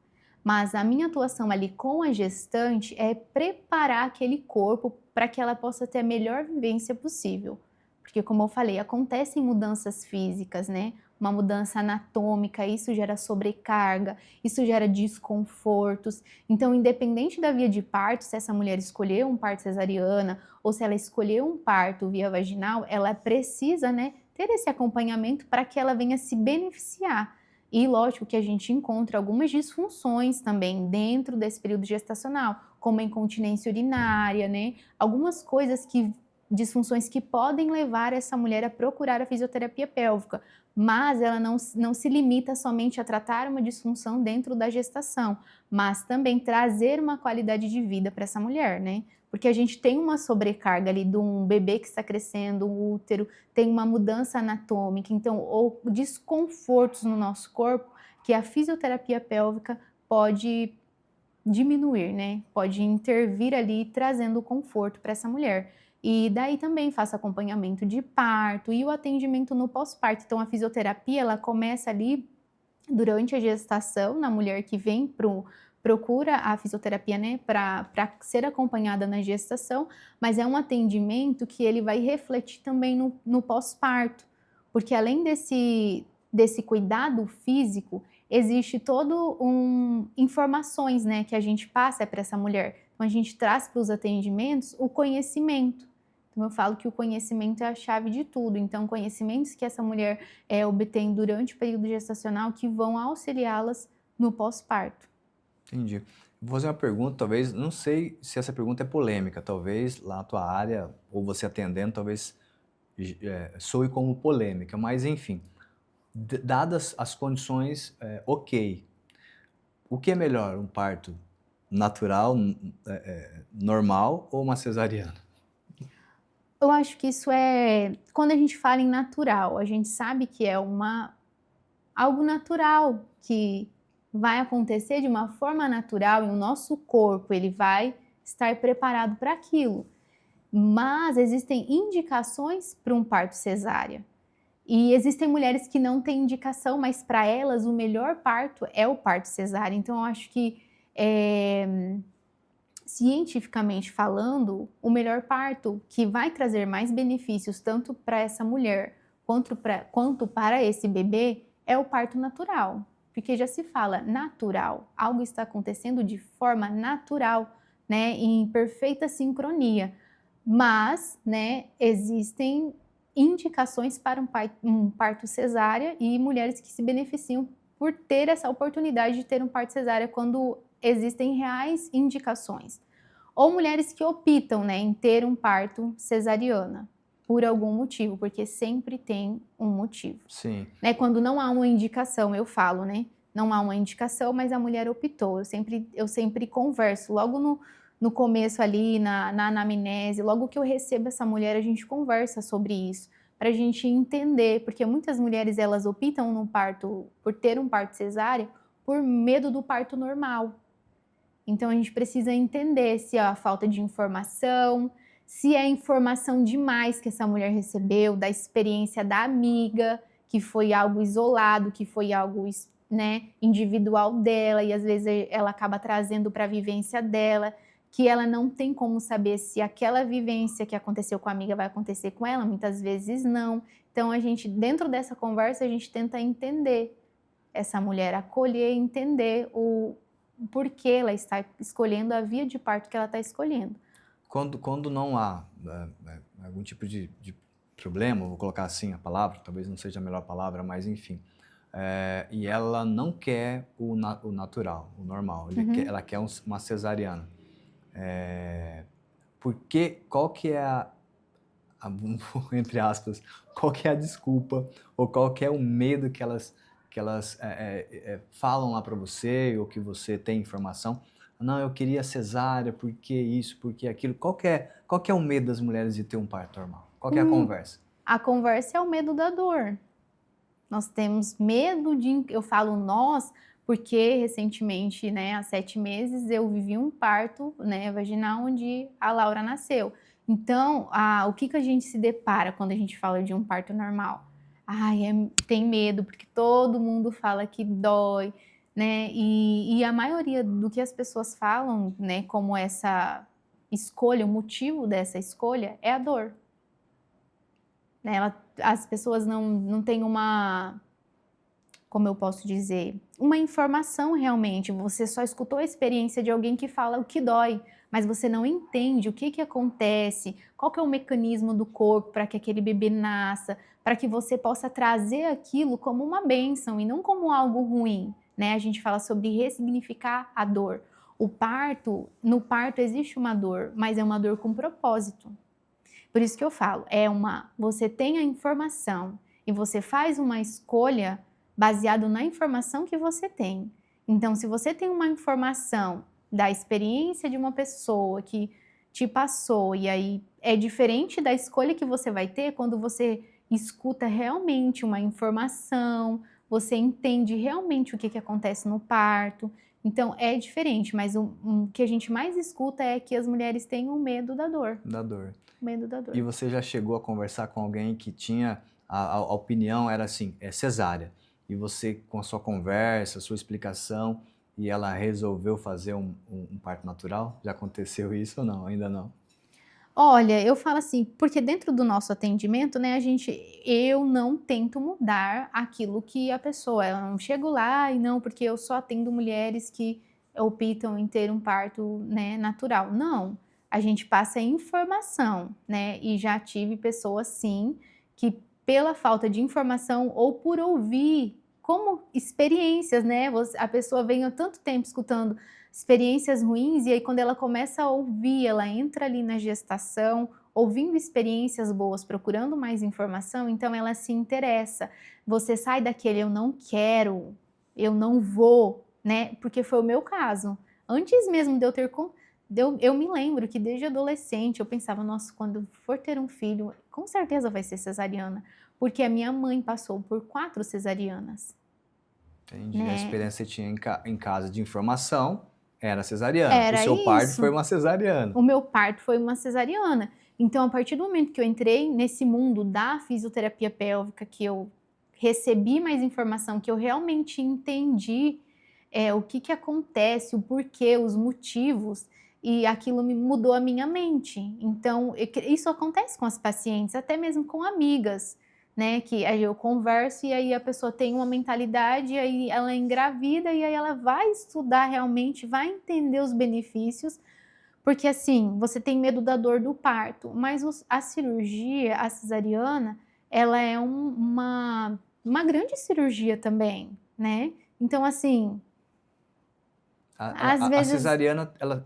B: mas a minha atuação ali com a gestante é preparar aquele corpo para que ela possa ter a melhor vivência possível. Porque, como eu falei, acontecem mudanças físicas, né? Uma mudança anatômica, isso gera sobrecarga, isso gera desconfortos. Então, independente da via de parto, se essa mulher escolher um parto cesariana ou se ela escolher um parto via vaginal, ela precisa, né, ter esse acompanhamento para que ela venha se beneficiar. E lógico que a gente encontra algumas disfunções também dentro desse período gestacional, como a incontinência urinária, né? Algumas coisas que disfunções que podem levar essa mulher a procurar a fisioterapia pélvica, mas ela não se limita somente a tratar uma disfunção dentro da gestação, mas também trazer uma qualidade de vida para essa mulher, né? Porque a gente tem uma sobrecarga ali de um bebê que está crescendo, o útero, tem uma mudança anatômica, então, ou desconfortos no nosso corpo que a fisioterapia pélvica pode diminuir, né? Pode intervir ali trazendo conforto para essa mulher. E daí também faço acompanhamento de parto e o atendimento no pós-parto. Então a fisioterapia ela começa ali durante a gestação, na mulher que vem procura a fisioterapia, né, para ser acompanhada na gestação, mas é um atendimento que ele vai refletir também no pós-parto, porque além desse cuidado físico, existe todo informações, né, que a gente passa para essa mulher. Então a gente traz para os atendimentos o conhecimento. Então eu falo que o conhecimento é a chave de tudo. Então conhecimentos que essa mulher obtém durante o período gestacional que vão auxiliá-las no pós-parto.
A: Entendi. Vou fazer uma pergunta, talvez, não sei se essa pergunta é polêmica, talvez lá na tua área, ou você atendendo, talvez soe como polêmica, mas enfim, dadas as condições, ok. O que é melhor, um parto natural, normal ou uma cesariana?
B: Eu acho que isso quando a gente fala em natural, a gente sabe que é algo natural, que vai acontecer de uma forma natural e o nosso corpo ele vai estar preparado para aquilo. Mas existem indicações para um parto cesárea. E existem mulheres que não têm indicação, mas para elas o melhor parto é o parto cesárea. Então eu acho que cientificamente falando, o melhor parto que vai trazer mais benefícios tanto para essa mulher quanto para esse bebê é o parto natural. Porque já se fala natural, algo está acontecendo de forma natural, né, em perfeita sincronia. Mas, né, existem indicações para um parto cesárea e mulheres que se beneficiam por ter essa oportunidade de ter um parto cesárea quando existem reais indicações. Ou mulheres que optam, né, em ter um parto cesariana por algum motivo, porque sempre tem um motivo.
A: Sim.
B: Né, quando não há uma indicação, eu falo, né? Não há uma indicação, mas a mulher optou. Eu sempre converso. Logo no começo ali, na anamnese, logo que eu recebo essa mulher, a gente conversa sobre isso, para a gente entender, porque muitas mulheres elas optam no parto, por ter um parto cesárea, por medo do parto normal. Então a gente precisa entender se é a falta de informação, se é informação demais que essa mulher recebeu, da experiência da amiga, que foi algo isolado, que foi algo, né, individual dela, e às vezes ela acaba trazendo para a vivência dela, que ela não tem como saber se aquela vivência que aconteceu com a amiga vai acontecer com ela, muitas vezes não. Então a gente, dentro dessa conversa, a gente tenta entender essa mulher, acolher, entender o porquê ela está escolhendo a via de parto que ela está escolhendo.
A: Quando não há algum tipo de problema, vou colocar assim a palavra, talvez não seja a melhor palavra, mas enfim, e ela não quer o natural, o normal, ela quer uma cesariana. Qual que é entre aspas, qual que é a desculpa ou qual que é o medo que elas falam lá para você ou que você tem informação? Não, eu queria cesárea, porque isso, porque aquilo. Qual que é o medo das mulheres de ter um parto normal? Qual que é a conversa?
B: A conversa é o medo da dor. Nós temos medo eu falo nós, porque recentemente, né, há 7 meses, eu vivi um parto, né, vaginal onde a Laura nasceu. Então, o que a gente se depara quando a gente fala de um parto normal? Tem medo, porque todo mundo fala que dói, né? E a maioria do que as pessoas falam, né, como essa escolha, o motivo dessa escolha é a dor. Né? As pessoas não têm como eu posso dizer, uma informação realmente. Você só escutou a experiência de alguém que fala o que dói, mas você não entende o que acontece, qual que é o mecanismo do corpo para que aquele bebê nasça, para que você possa trazer aquilo como uma bênção e não como algo ruim. Né? A gente fala sobre ressignificar a dor. No parto existe uma dor, mas é uma dor com propósito. Por isso que eu falo, você tem a informação e você faz uma escolha baseado na informação que você tem. Então, se você tem uma informação da experiência de uma pessoa que te passou, e aí é diferente da escolha que você vai ter quando você escuta realmente uma informação, você entende realmente o que acontece no parto. Então, é diferente, mas o que a gente mais escuta é que as mulheres têm o medo da dor.
A: Da dor.
B: Medo da dor.
A: E você já chegou a conversar com alguém que tinha, a opinião era assim, é cesárea, e você com a sua conversa, sua explicação, e ela resolveu fazer um parto natural? Já aconteceu isso ou não? Ainda não?
B: Olha, eu falo assim, porque dentro do nosso atendimento, né, eu não tento mudar aquilo que a pessoa, eu não chego lá e não, porque eu só atendo mulheres que optam em ter um parto, né, natural. Não, a gente passa informação, né, e já tive pessoas, sim, que pela falta de informação ou por ouvir como experiências, né, a pessoa vem há tanto tempo escutando experiências ruins, e aí quando ela começa a ouvir, ela entra ali na gestação, ouvindo experiências boas, procurando mais informação, então ela se interessa. Você sai daquele eu não quero, eu não vou, né? Porque foi o meu caso. Antes mesmo de eu ter eu me lembro que desde adolescente eu pensava, nossa, quando for ter um filho, com certeza vai ser cesariana, porque a minha mãe passou por 4 cesarianas.
A: Entendi.
B: Né?
A: A experiência que você tinha em casa de informação era cesariana.
B: Era
A: o seu parto
B: isso.
A: foi uma cesariana.
B: O meu parto foi uma cesariana. Então, a partir do momento que eu entrei nesse mundo da fisioterapia pélvica, que eu recebi mais informação, que eu realmente entendi o que acontece, o porquê, os motivos, e aquilo me mudou a minha mente. Então, isso acontece com as pacientes, até mesmo com amigas, né? Que aí eu converso e aí a pessoa tem uma mentalidade, e aí ela é engravida e aí ela vai estudar realmente, vai entender os benefícios. Porque assim, você tem medo da dor do parto, mas a cirurgia, a cesariana, ela é uma grande cirurgia também, né? Então assim, às
A: A
B: vezes
A: cesariana, ela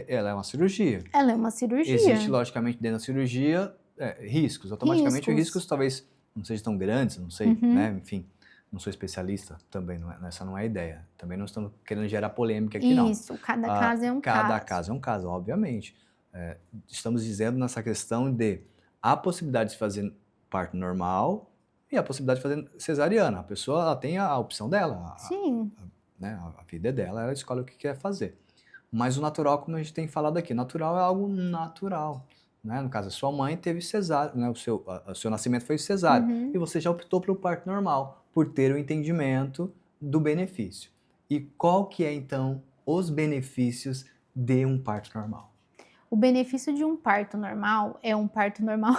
A: é uma cirurgia.
B: ela é uma cirurgia.
A: Existe, logicamente, dentro da cirurgia, riscos. Automaticamente, os riscos talvez não sejam tão grandes, não sei, né? Enfim, não sou especialista também, essa não é a ideia. Também não estamos querendo gerar polêmica aqui, não.
B: Isso, cada caso é um caso.
A: Cada caso é um caso, obviamente. Estamos dizendo nessa questão de a possibilidade de fazer parto normal e a possibilidade de fazer cesariana. A pessoa ela tem a opção dela.
B: Sim.
A: Né, a vida é dela, ela escolhe o que quer fazer. Mas o natural, como a gente tem falado aqui, natural é algo natural. Né? No caso, a sua mãe teve cesárea, né? o seu nascimento foi cesárea. E você já optou pelo parto normal, por ter o entendimento do benefício. E qual que é, então, os benefícios de um parto normal?
B: O benefício de um parto normal é um parto normal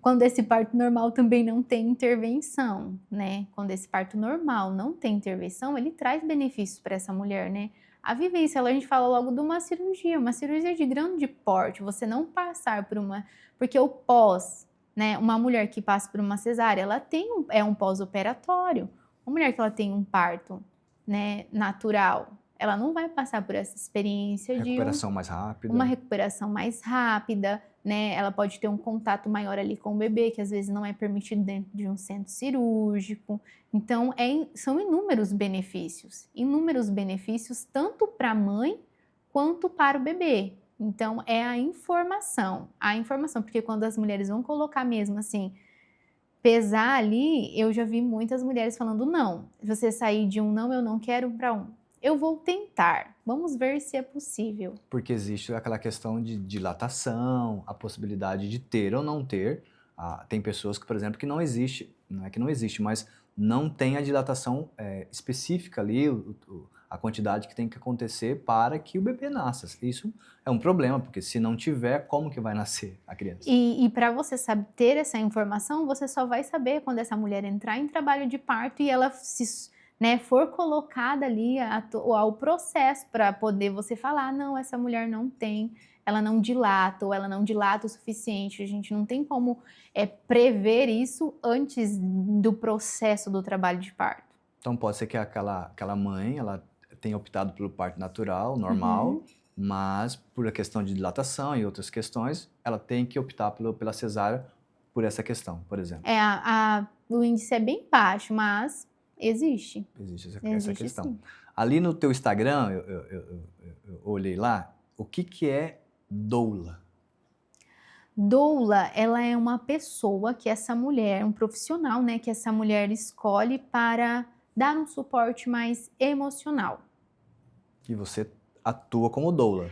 B: quando esse parto normal também não tem intervenção, né? Quando esse parto normal não tem intervenção, ele traz benefícios para essa mulher, né? A vivência, a gente fala logo de uma cirurgia de grande porte, você não passar por porque o pós, né? Uma mulher que passa por uma cesárea, ela tem um pós-operatório. Uma mulher que ela tem um parto, né, natural, ela não vai passar por essa experiência
A: recuperação mais rápida.
B: Uma recuperação mais rápida, né? Ela pode ter um contato maior ali com o bebê, que às vezes não é permitido dentro de um centro cirúrgico. Então, são inúmeros benefícios tanto para a mãe quanto para o bebê. Então, é a informação, porque quando as mulheres vão colocar mesmo assim, pesar ali, eu já vi muitas mulheres falando não. Você sair de um não, eu não quero, para um eu vou tentar, vamos ver se é possível.
A: Porque existe aquela questão de dilatação, a possibilidade de ter ou não ter. Tem pessoas que, por exemplo, que não existe, não é que não existe, mas não tem a dilatação específica ali, a quantidade que tem que acontecer para que o bebê nasça. Isso é um problema, porque se não tiver, como que vai nascer a criança?
B: E para você saber ter essa informação, você só vai saber quando essa mulher entrar em trabalho de parto e ela for colocada ali ao processo para poder você falar, não, essa mulher não tem, ela não dilata, ou ela não dilata o suficiente. A gente não tem como prever isso antes do processo do trabalho de parto.
A: Então pode ser que aquela mãe, ela tenha optado pelo parto natural, normal, mas por a questão de dilatação e outras questões, ela tem que optar pela cesárea por essa questão, por exemplo.
B: O índice é bem baixo, mas existe.
A: Existe essa
B: Existe
A: questão.
B: sim.
A: Ali no teu Instagram, eu olhei lá, o que é doula?
B: Doula, ela é uma pessoa que essa mulher, um profissional, né, que essa mulher escolhe para dar um suporte mais emocional.
A: Que você atua como doula.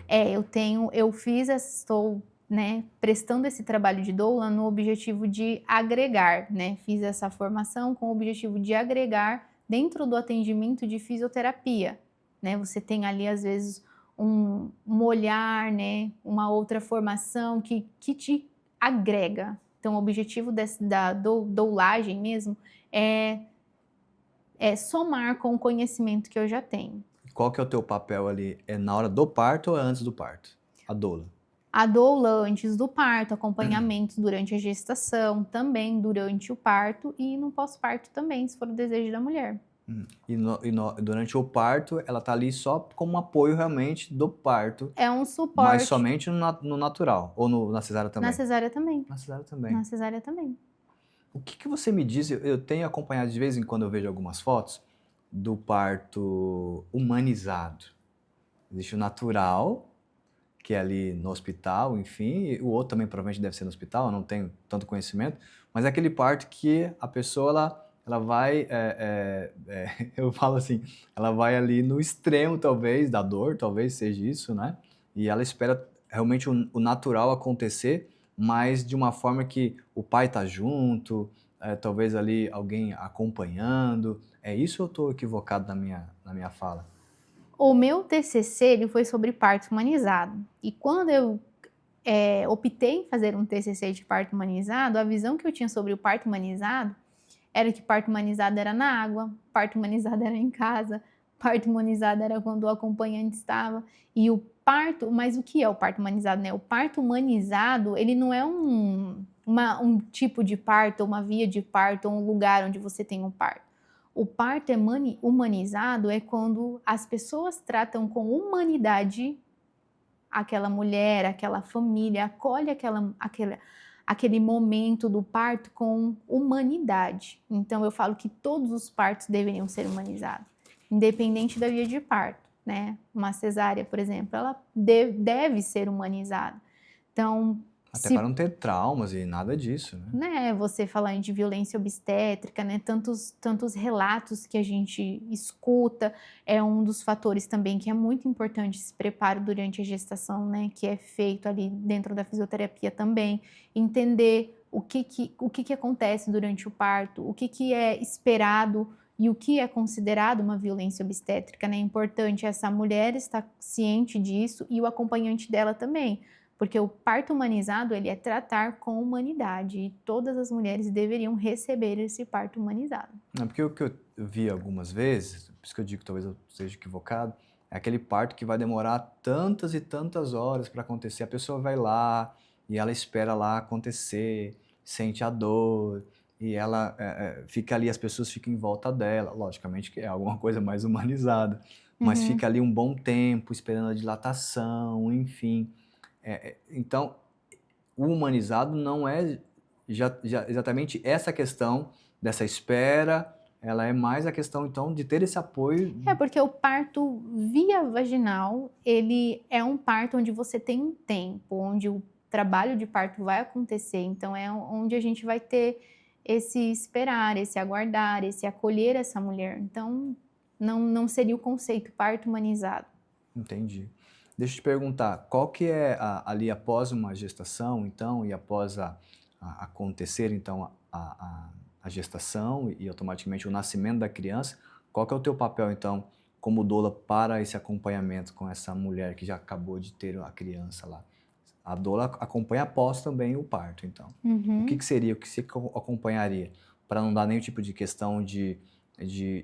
B: Estou, né, prestando esse trabalho de doula no objetivo de agregar, né, fiz essa formação com o objetivo de agregar dentro do atendimento de fisioterapia, né, você tem ali às vezes um olhar, né, uma outra formação que te agrega. Então o objetivo da doulagem mesmo é somar com o conhecimento que eu já tenho.
A: Qual que é o teu papel ali? É na hora do parto ou é antes do parto? A doula.
B: A doula antes do parto, acompanhamento durante a gestação, também durante o parto e no pós-parto também, se for o desejo da mulher.
A: Durante o parto, ela tá ali só como apoio realmente do parto,
B: É um
A: mas
B: suporte.
A: somente no natural, ou na cesárea também?
B: Na cesárea também.
A: Na cesárea também.
B: Na cesárea também.
A: O que você me diz? Eu tenho acompanhado de vez em quando, eu vejo algumas fotos do parto humanizado. Existe o natural, que é ali no hospital, enfim, e o outro também provavelmente deve ser no hospital, eu não tenho tanto conhecimento, mas é aquele parto que a pessoa, ela vai, eu falo assim, ela vai ali no extremo, talvez, da dor, talvez seja isso, né? E ela espera realmente o natural acontecer, mas de uma forma que o pai tá junto, talvez ali alguém acompanhando. É isso ou eu estou equivocado na minha fala?
B: O meu TCC ele foi sobre parto humanizado. E quando eu optei em fazer um TCC de parto humanizado, a visão que eu tinha sobre o parto humanizado era que parto humanizado era na água, parto humanizado era em casa, parto humanizado era quando o acompanhante estava. E o parto, mas o que é o parto humanizado, né? O parto humanizado, ele não é um tipo de parto, uma via de parto, ou um lugar onde você tem um parto. O parto humanizado é quando as pessoas tratam com humanidade aquela mulher, aquela família, acolhe aquele momento do parto com humanidade. Então eu falo que todos os partos deveriam ser humanizados, independente da via de parto, né? Uma cesárea, por exemplo, ela deve ser humanizada. Então,
A: Até para não ter traumas e nada disso, né?
B: você falando de violência obstétrica, né? Tantos relatos que a gente escuta, é um dos fatores também que é muito importante esse preparo durante a gestação, né? Que é feito ali dentro da fisioterapia também, entender o que acontece durante o parto, o que é esperado e o que é considerado uma violência obstétrica, né? É importante essa mulher estar ciente disso e o acompanhante dela também. Porque o parto humanizado, ele é tratar com humanidade e todas as mulheres deveriam receber esse parto humanizado.
A: É porque o que eu vi algumas vezes, por isso que eu digo que talvez eu esteja equivocado, é aquele parto que vai demorar tantas e tantas horas para acontecer. A pessoa vai lá e ela espera lá acontecer, sente a dor e ela fica ali, as pessoas ficam em volta dela. Logicamente que é alguma coisa mais humanizada, mas fica ali um bom tempo esperando a dilatação, enfim. Então, o humanizado não é exatamente essa questão dessa espera, ela é mais a questão, então, de ter esse apoio.
B: Porque o parto via vaginal, ele é um parto onde você tem um tempo, onde o trabalho de parto vai acontecer, então é onde a gente vai ter esse esperar, esse aguardar, esse acolher essa mulher. Então, não seria o conceito parto humanizado.
A: Entendi. Deixa eu te perguntar, qual que é ali após uma gestação, então, e após acontecer, então, a gestação e automaticamente o nascimento da criança, qual que é o teu papel, então, como doula para esse acompanhamento com essa mulher que já acabou de ter a criança lá? A doula acompanha após também o parto, então. O que seria, o que você acompanharia? Para não dar nenhum tipo de questão de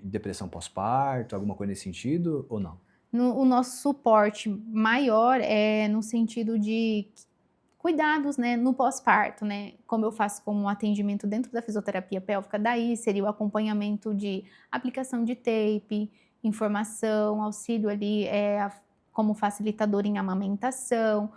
A: depressão pós-parto, alguma coisa nesse sentido, ou não?
B: O nosso suporte maior é no sentido de cuidados, né, no pós-parto, né? Como eu faço como atendimento dentro da fisioterapia pélvica, daí seria o acompanhamento de aplicação de tape, informação, auxílio ali como facilitador em amamentação,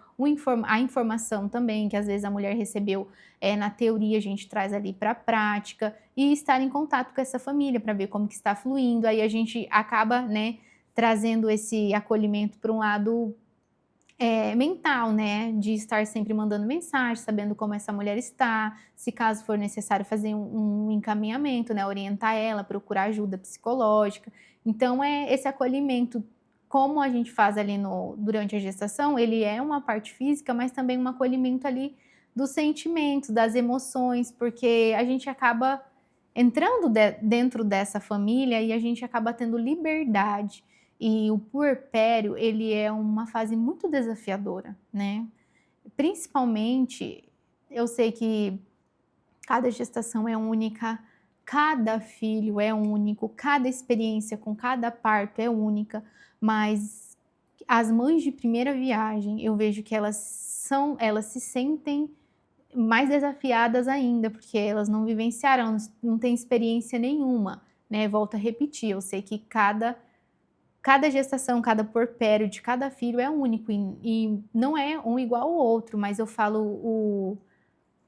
B: a informação também, que às vezes a mulher recebeu na teoria, a gente traz ali para a prática, e estar em contato com essa família para ver como que está fluindo. Aí a gente acaba, né, trazendo esse acolhimento para um lado mental, né, de estar sempre mandando mensagem, sabendo como essa mulher está, se caso for necessário fazer um encaminhamento, né, orientar ela, procurar ajuda psicológica. Então, esse acolhimento, como a gente faz ali durante a gestação, ele é uma parte física, mas também um acolhimento ali dos sentimentos, das emoções, porque a gente acaba entrando dentro dessa família e a gente acaba tendo liberdade. E o puerpério, ele é uma fase muito desafiadora, né? Principalmente, eu sei que cada gestação é única, cada filho é único, cada experiência com cada parto é única, mas as mães de primeira viagem, eu vejo que elas se sentem mais desafiadas ainda, porque elas não vivenciaram, não têm experiência nenhuma, né? Volto a repetir, eu sei que cada gestação, cada puerpério de cada filho é único e não é um igual ao outro, mas eu falo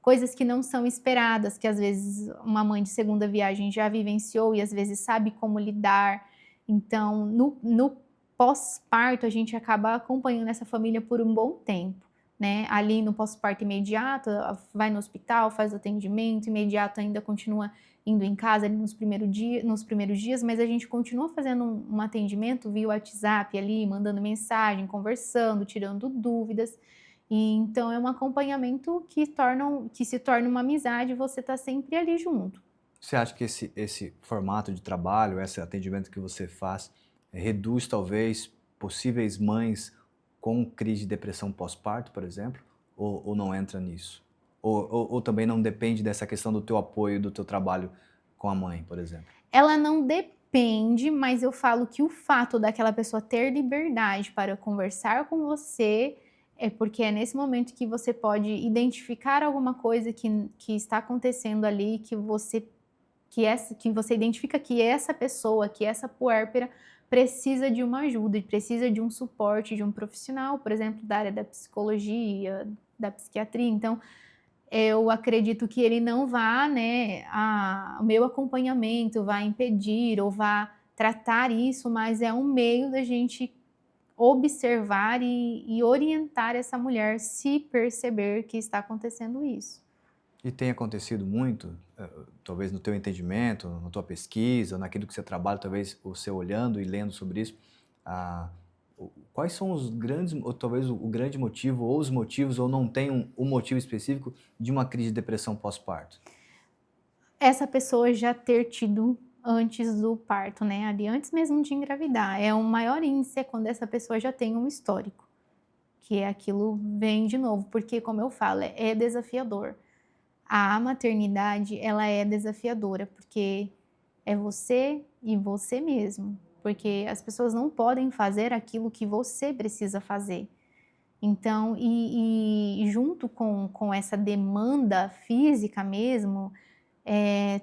B: coisas que não são esperadas, que às vezes uma mãe de segunda viagem já vivenciou e às vezes sabe como lidar. Então, no pós-parto, a gente acaba acompanhando essa família por um bom tempo, né? Ali no pós-parto imediato, vai no hospital, faz o atendimento, imediato ainda continua indo em casa ali nos primeiros dias, mas a gente continua fazendo um atendimento via WhatsApp ali, mandando mensagem, conversando, tirando dúvidas. E então é um acompanhamento que se torna uma amizade, você tá sempre ali junto.
A: Você acha que esse formato de trabalho, esse atendimento que você faz, reduz talvez possíveis mães com crise de depressão pós-parto, por exemplo? Ou não entra nisso? Ou também não depende dessa questão do teu apoio, do teu trabalho com a mãe, por exemplo?
B: Ela não depende, mas eu falo que o fato daquela pessoa ter liberdade para conversar com você é porque é nesse momento que você pode identificar alguma coisa que está acontecendo ali, que você identifica que essa pessoa, que essa puérpera precisa de uma ajuda e precisa de um suporte de um profissional, por exemplo, da área da psicologia, da psiquiatria. Então, eu acredito que ele não vá, né, o meu acompanhamento vai impedir ou vá tratar isso, mas é um meio da gente observar e orientar essa mulher se perceber que está acontecendo isso.
A: E tem acontecido muito, talvez no teu entendimento, na tua pesquisa, naquilo que você trabalha, talvez você olhando e lendo sobre isso, quais são os grandes, ou talvez o grande motivo, ou os motivos, ou não tem um motivo específico de uma crise de depressão pós-parto?
B: Essa pessoa já ter tido antes do parto, né, ali antes mesmo de engravidar. O maior índice é quando essa pessoa já tem um histórico, que aquilo vem de novo, porque como eu falo, é desafiador. A maternidade, ela é desafiadora, porque é você e você mesmo, porque as pessoas não podem fazer aquilo que você precisa fazer. Então, e junto com essa demanda física mesmo,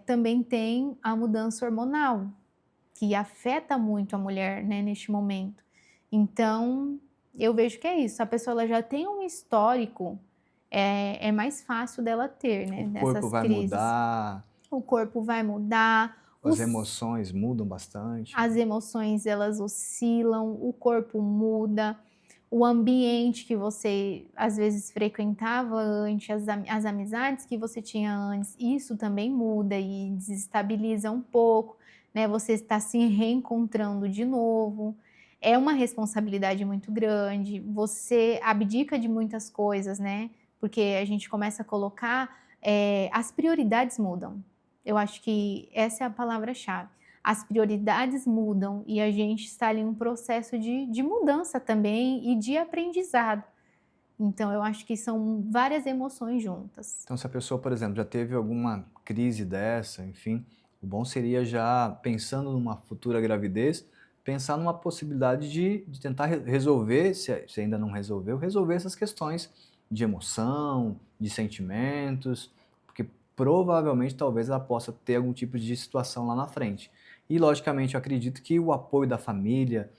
B: também tem a mudança hormonal, que afeta muito a mulher, né, neste momento. Então, eu vejo que é isso, a pessoa ela já tem um histórico, é mais fácil dela ter, né,
A: O corpo
B: dessas
A: vai
B: crises.
A: mudar,
B: O corpo vai mudar,
A: as emoções mudam bastante.
B: as emoções elas oscilam, o corpo muda, o ambiente que você às vezes frequentava antes, as amizades que você tinha antes, isso também muda e desestabiliza um pouco, né? Você está se reencontrando de novo. É uma responsabilidade muito grande, você abdica de muitas coisas, né? Porque a gente começa a colocar, as prioridades mudam. Eu acho que essa é a palavra-chave. As prioridades mudam e a gente está ali em um processo de mudança também e de aprendizado. Então, eu acho que são várias emoções juntas.
A: Então, se a pessoa, por exemplo, já teve alguma crise dessa, enfim, o bom seria já, pensando numa futura gravidez, pensar numa possibilidade de tentar resolver, se ainda não resolveu, resolver essas questões de emoção, de sentimentos, porque provavelmente talvez ela possa ter algum tipo de situação lá na frente. E, logicamente, eu acredito que o apoio da família,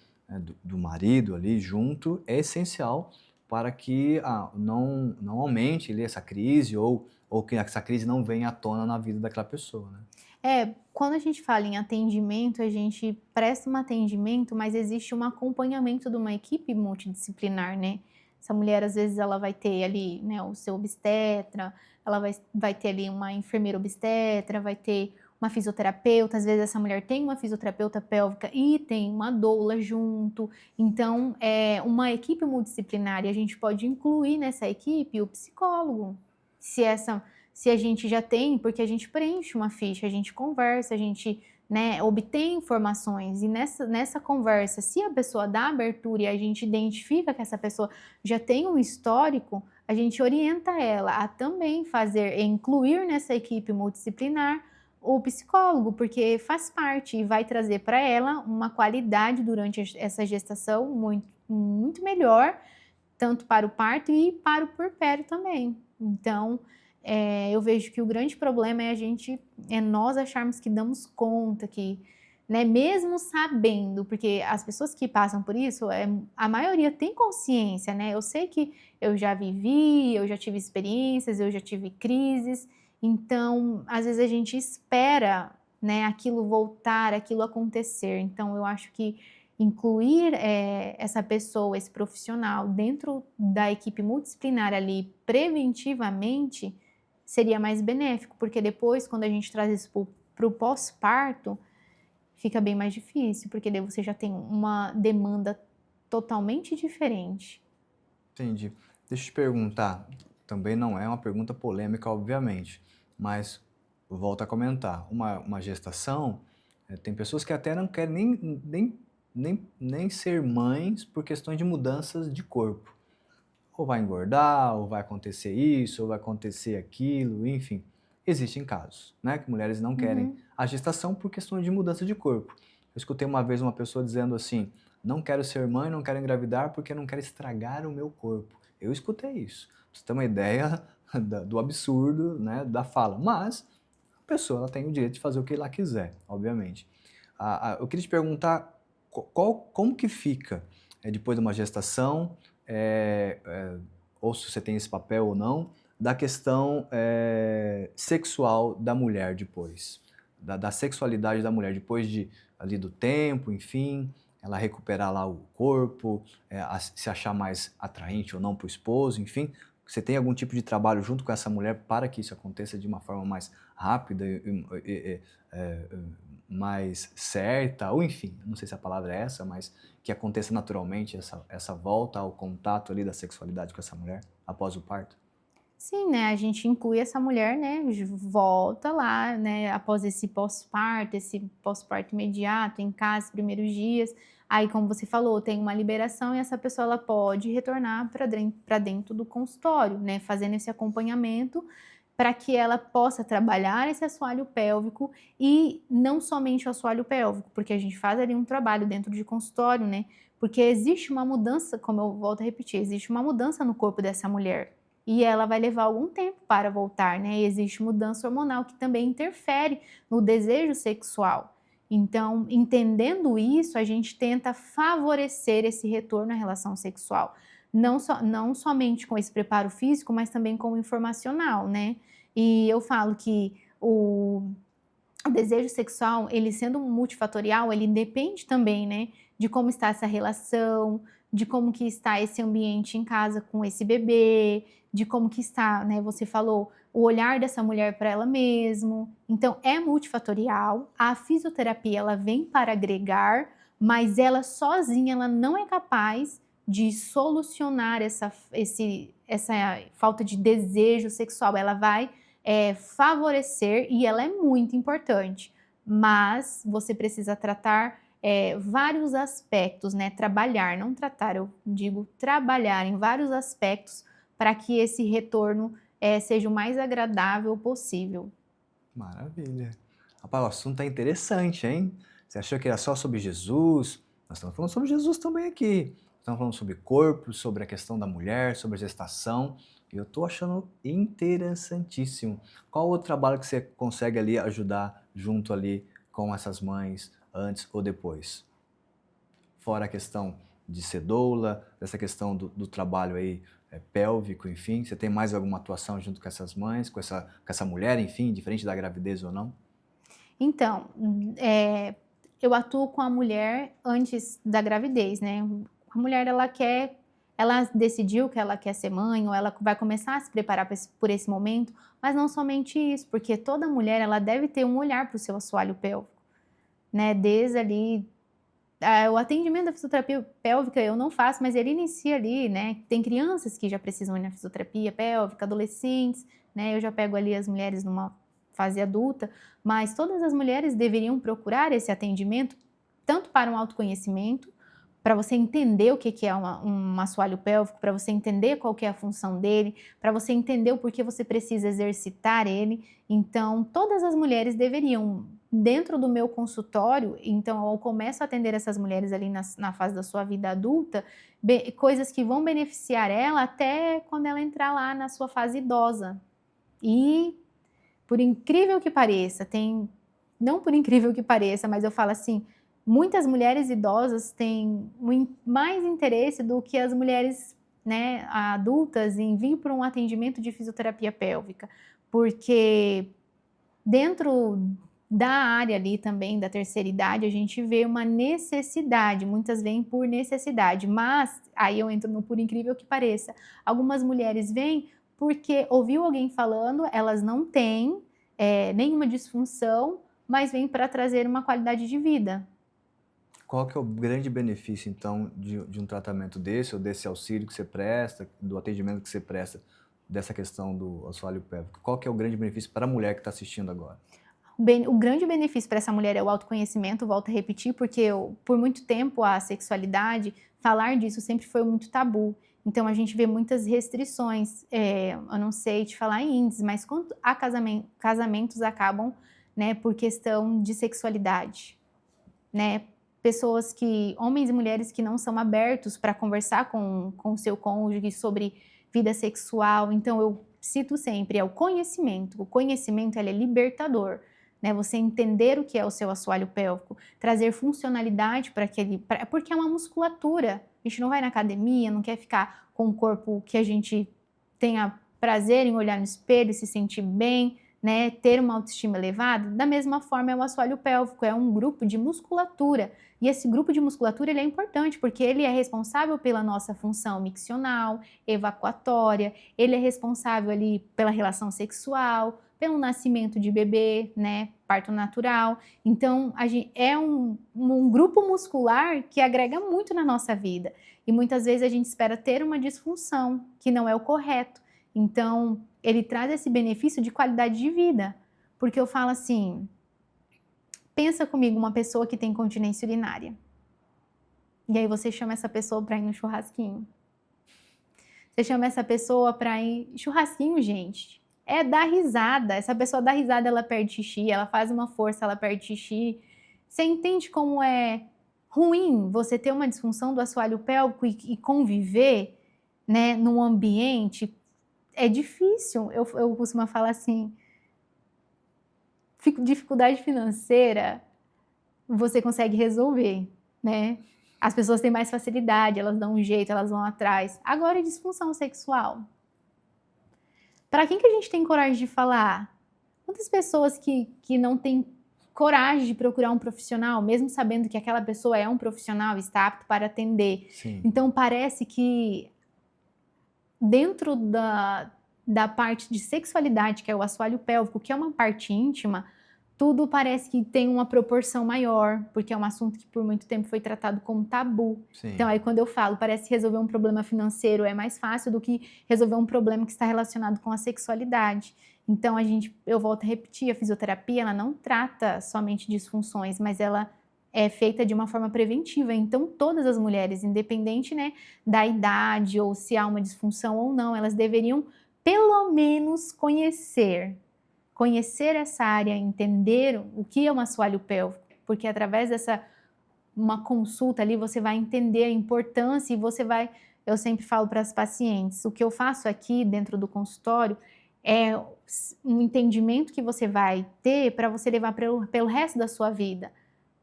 A: do marido ali junto é essencial para que não aumente ali essa crise ou que essa crise não venha à tona na vida daquela pessoa, né?
B: Quando a gente fala em atendimento, a gente presta um atendimento, mas existe um acompanhamento de uma equipe multidisciplinar, né? Essa mulher, às vezes, ela vai ter ali, né, o seu obstetra, ela vai ter ali uma enfermeira obstetra, vai ter uma fisioterapeuta, às vezes essa mulher tem uma fisioterapeuta pélvica e tem uma doula junto. Então, é uma equipe multidisciplinar e a gente pode incluir nessa equipe o psicólogo. Se essa se a gente já tem, porque a gente preenche uma ficha, a gente conversa, a gente, né, obtém informações e nessa conversa, se a pessoa dá abertura e a gente identifica que essa pessoa já tem um histórico, a gente orienta ela a também incluir nessa equipe multidisciplinar o psicólogo, porque faz parte e vai trazer para ela uma qualidade durante essa gestação muito, muito melhor, tanto para o parto e para o puerpério também. Então, eu vejo que o grande problema é nós acharmos que damos conta, que, né, mesmo sabendo, porque as pessoas que passam por isso, a maioria tem consciência, né? Eu sei que eu já vivi, eu já tive experiências, eu já tive crises, então, às vezes a gente espera, né, aquilo voltar, aquilo acontecer. Então, eu acho que incluir essa pessoa, esse profissional, dentro da equipe multidisciplinar ali preventivamente seria mais benéfico, porque depois, quando a gente traz isso para o pós-parto, fica bem mais difícil, porque daí você já tem uma demanda totalmente diferente.
A: Entendi. Deixa eu te perguntar, também não é uma pergunta polêmica, obviamente, mas volto a comentar, uma gestação, tem pessoas que até não querem nem ser mães por questões de mudanças de corpo. Ou vai engordar, ou vai acontecer isso, ou vai acontecer aquilo, enfim. Existem casos, né, que mulheres não querem
B: Uhum.
A: a gestação por questões de mudança de corpo. Eu escutei uma vez uma pessoa dizendo assim: não quero ser mãe, não quero engravidar porque não quero estragar o meu corpo. Eu escutei isso. Pra você ter uma ideia do absurdo, né, da fala. Mas a pessoa ela tem o direito de fazer o que ela quiser, obviamente. Eu queria te perguntar como que fica depois de uma gestação, eh, eh, ou se você tem esse papel ou não, da questão sexual da mulher depois, da sexualidade da mulher depois ali do tempo, enfim, ela recuperar lá o corpo, se achar mais atraente ou não para o esposo, enfim. Você tem algum tipo de trabalho junto com essa mulher para que isso aconteça de uma forma mais rápida mais certa, ou enfim, não sei se a palavra é essa, mas que aconteça naturalmente essa volta ao contato ali da sexualidade com essa mulher após o parto?
B: Sim, né, a gente inclui essa mulher, né, volta lá, né, após esse pós-parto imediato, em casa, os primeiros dias, aí como você falou, tem uma liberação e essa pessoa ela pode retornar para dentro do consultório, né, fazendo esse acompanhamento para que ela possa trabalhar esse assoalho pélvico e não somente o assoalho pélvico, porque a gente faz ali um trabalho dentro de consultório, né, porque existe uma mudança, como eu volto a repetir, existe uma mudança no corpo dessa mulher. E ela vai levar algum tempo para voltar, né? E existe mudança hormonal que também interfere no desejo sexual. Então, entendendo isso, a gente tenta favorecer esse retorno à relação sexual. Não somente com esse preparo físico, mas também com o informacional, né? E eu falo que o desejo sexual, ele sendo multifatorial, ele depende também, né, de como está essa relação, de como que está esse ambiente em casa com esse bebê, de como que está, né, você falou, o olhar dessa mulher para ela mesma. Então, é multifatorial. A fisioterapia, ela vem para agregar, mas ela sozinha, ela não é capaz de solucionar essa falta de desejo sexual. Ela vai favorecer e ela é muito importante, mas você precisa tratar vários aspectos, né? Trabalhar, não tratar, eu digo trabalhar em vários aspectos para que esse retorno seja o mais agradável possível.
A: Maravilha. Rapaz, o assunto é interessante, hein? Você achou que era só sobre Jesus? Nós estamos falando sobre Jesus também aqui. Estamos falando sobre corpo, sobre a questão da mulher, sobre a gestação. E eu estou achando interessantíssimo. Qual outro trabalho que você consegue ali ajudar junto ali com essas mães, antes ou depois? fora a questão de ser doula, dessa questão do trabalho aí pélvico, enfim? Você tem mais alguma atuação junto com essas mães, com essa mulher, enfim, diferente da gravidez ou não?
B: Então, eu atuo com a mulher antes da gravidez, né? A mulher, ela decidiu que ela quer ser mãe, ou ela vai começar a se preparar por esse momento, mas não somente isso, porque toda mulher, ela deve ter um olhar para o seu assoalho pélvico, né? Desde ali, o atendimento da fisioterapia pélvica eu não faço, mas ele inicia ali, né? Tem crianças que já precisam ir na fisioterapia pélvica, adolescentes, né? Eu já pego ali as mulheres numa fase adulta, mas todas as mulheres deveriam procurar esse atendimento, tanto para um autoconhecimento, para você entender o que é um assoalho pélvico, para você entender qual que é a função dele, para você entender o porquê você precisa exercitar ele. Então, todas as mulheres deveriam, dentro do meu consultório, então eu começo a atender essas mulheres ali na fase da sua vida adulta, coisas que vão beneficiar ela até quando ela entrar lá na sua fase idosa. E, por incrível que pareça, não por incrível que pareça, mas eu falo assim, muitas mulheres idosas têm mais interesse do que as mulheres, né, adultas em vir para um atendimento de fisioterapia pélvica, porque dentro da área ali também da terceira idade, a gente vê uma necessidade, muitas vêm por necessidade, mas aí eu entro no por incrível que pareça, algumas mulheres vêm porque ouviu alguém falando, elas não têm nenhuma disfunção, mas vêm para trazer uma qualidade de vida.
A: Qual que é o grande benefício, então, de um tratamento desse, ou desse auxílio que você presta, do atendimento que você presta, dessa questão do assoalho pélvico? Qual que é o grande benefício para a mulher que está assistindo agora?
B: O grande benefício para essa mulher é o autoconhecimento, volto a repetir, porque por muito tempo a sexualidade, falar disso sempre foi muito tabu. Então a gente vê muitas restrições, eu não sei te falar em índices, mas quando há casamentos acabam, né, por questão de sexualidade, né? Homens e mulheres que não são abertos para conversar com o seu cônjuge sobre vida sexual. Então eu cito sempre, é o conhecimento. O conhecimento ele é libertador. Né, você entender o que é o seu assoalho pélvico, trazer funcionalidade para porque é uma musculatura. A gente não vai na academia, não quer ficar com um corpo que a gente tenha prazer em olhar no espelho, se sentir bem, né, ter uma autoestima elevada. Da mesma forma é o assoalho pélvico, é um grupo de musculatura. E esse grupo de musculatura ele é importante porque ele é responsável pela nossa função miccional, evacuatória, ele é responsável ali pela relação sexual, pelo nascimento de bebê, né, parto natural. Então, é um grupo muscular que agrega muito na nossa vida. E muitas vezes a gente espera ter uma disfunção, que não é o correto. Então, ele traz esse benefício de qualidade de vida. Porque eu falo assim, pensa comigo uma pessoa que tem continência urinária. E aí você chama essa pessoa para ir no churrasquinho. Você chama essa pessoa para ir... Churrasquinho, gente, é dar risada. Essa pessoa dá risada, ela perde xixi, ela faz uma força, ela perde xixi. Você entende como é ruim você ter uma disfunção do assoalho pélvico e conviver, né, num ambiente? É difícil. Eu costumo falar assim, dificuldade financeira você consegue resolver, né? As pessoas têm mais facilidade, elas dão um jeito, elas vão atrás. Agora, disfunção sexual. Para quem que a gente tem coragem de falar? Quantas pessoas que não têm coragem de procurar um profissional, mesmo sabendo que aquela pessoa é um profissional, está apto para atender?
A: Sim.
B: Então, parece que dentro da parte de sexualidade, que é o assoalho pélvico, que é uma parte íntima, tudo parece que tem uma proporção maior, porque é um assunto que por muito tempo foi tratado como tabu.
A: Sim.
B: Então aí quando eu falo, parece que resolver um problema financeiro é mais fácil do que resolver um problema que está relacionado com a sexualidade. Então eu volto a repetir, a fisioterapia ela não trata somente disfunções, mas ela é feita de uma forma preventiva. Então todas as mulheres, independente, né, da idade ou se há uma disfunção ou não, elas deveriam pelo menos conhecer essa área, entender o que é um assoalho pélvico, porque através uma consulta ali você vai entender a importância e eu sempre falo para as pacientes, o que eu faço aqui dentro do consultório é um entendimento que você vai ter para você levar pelo resto da sua vida,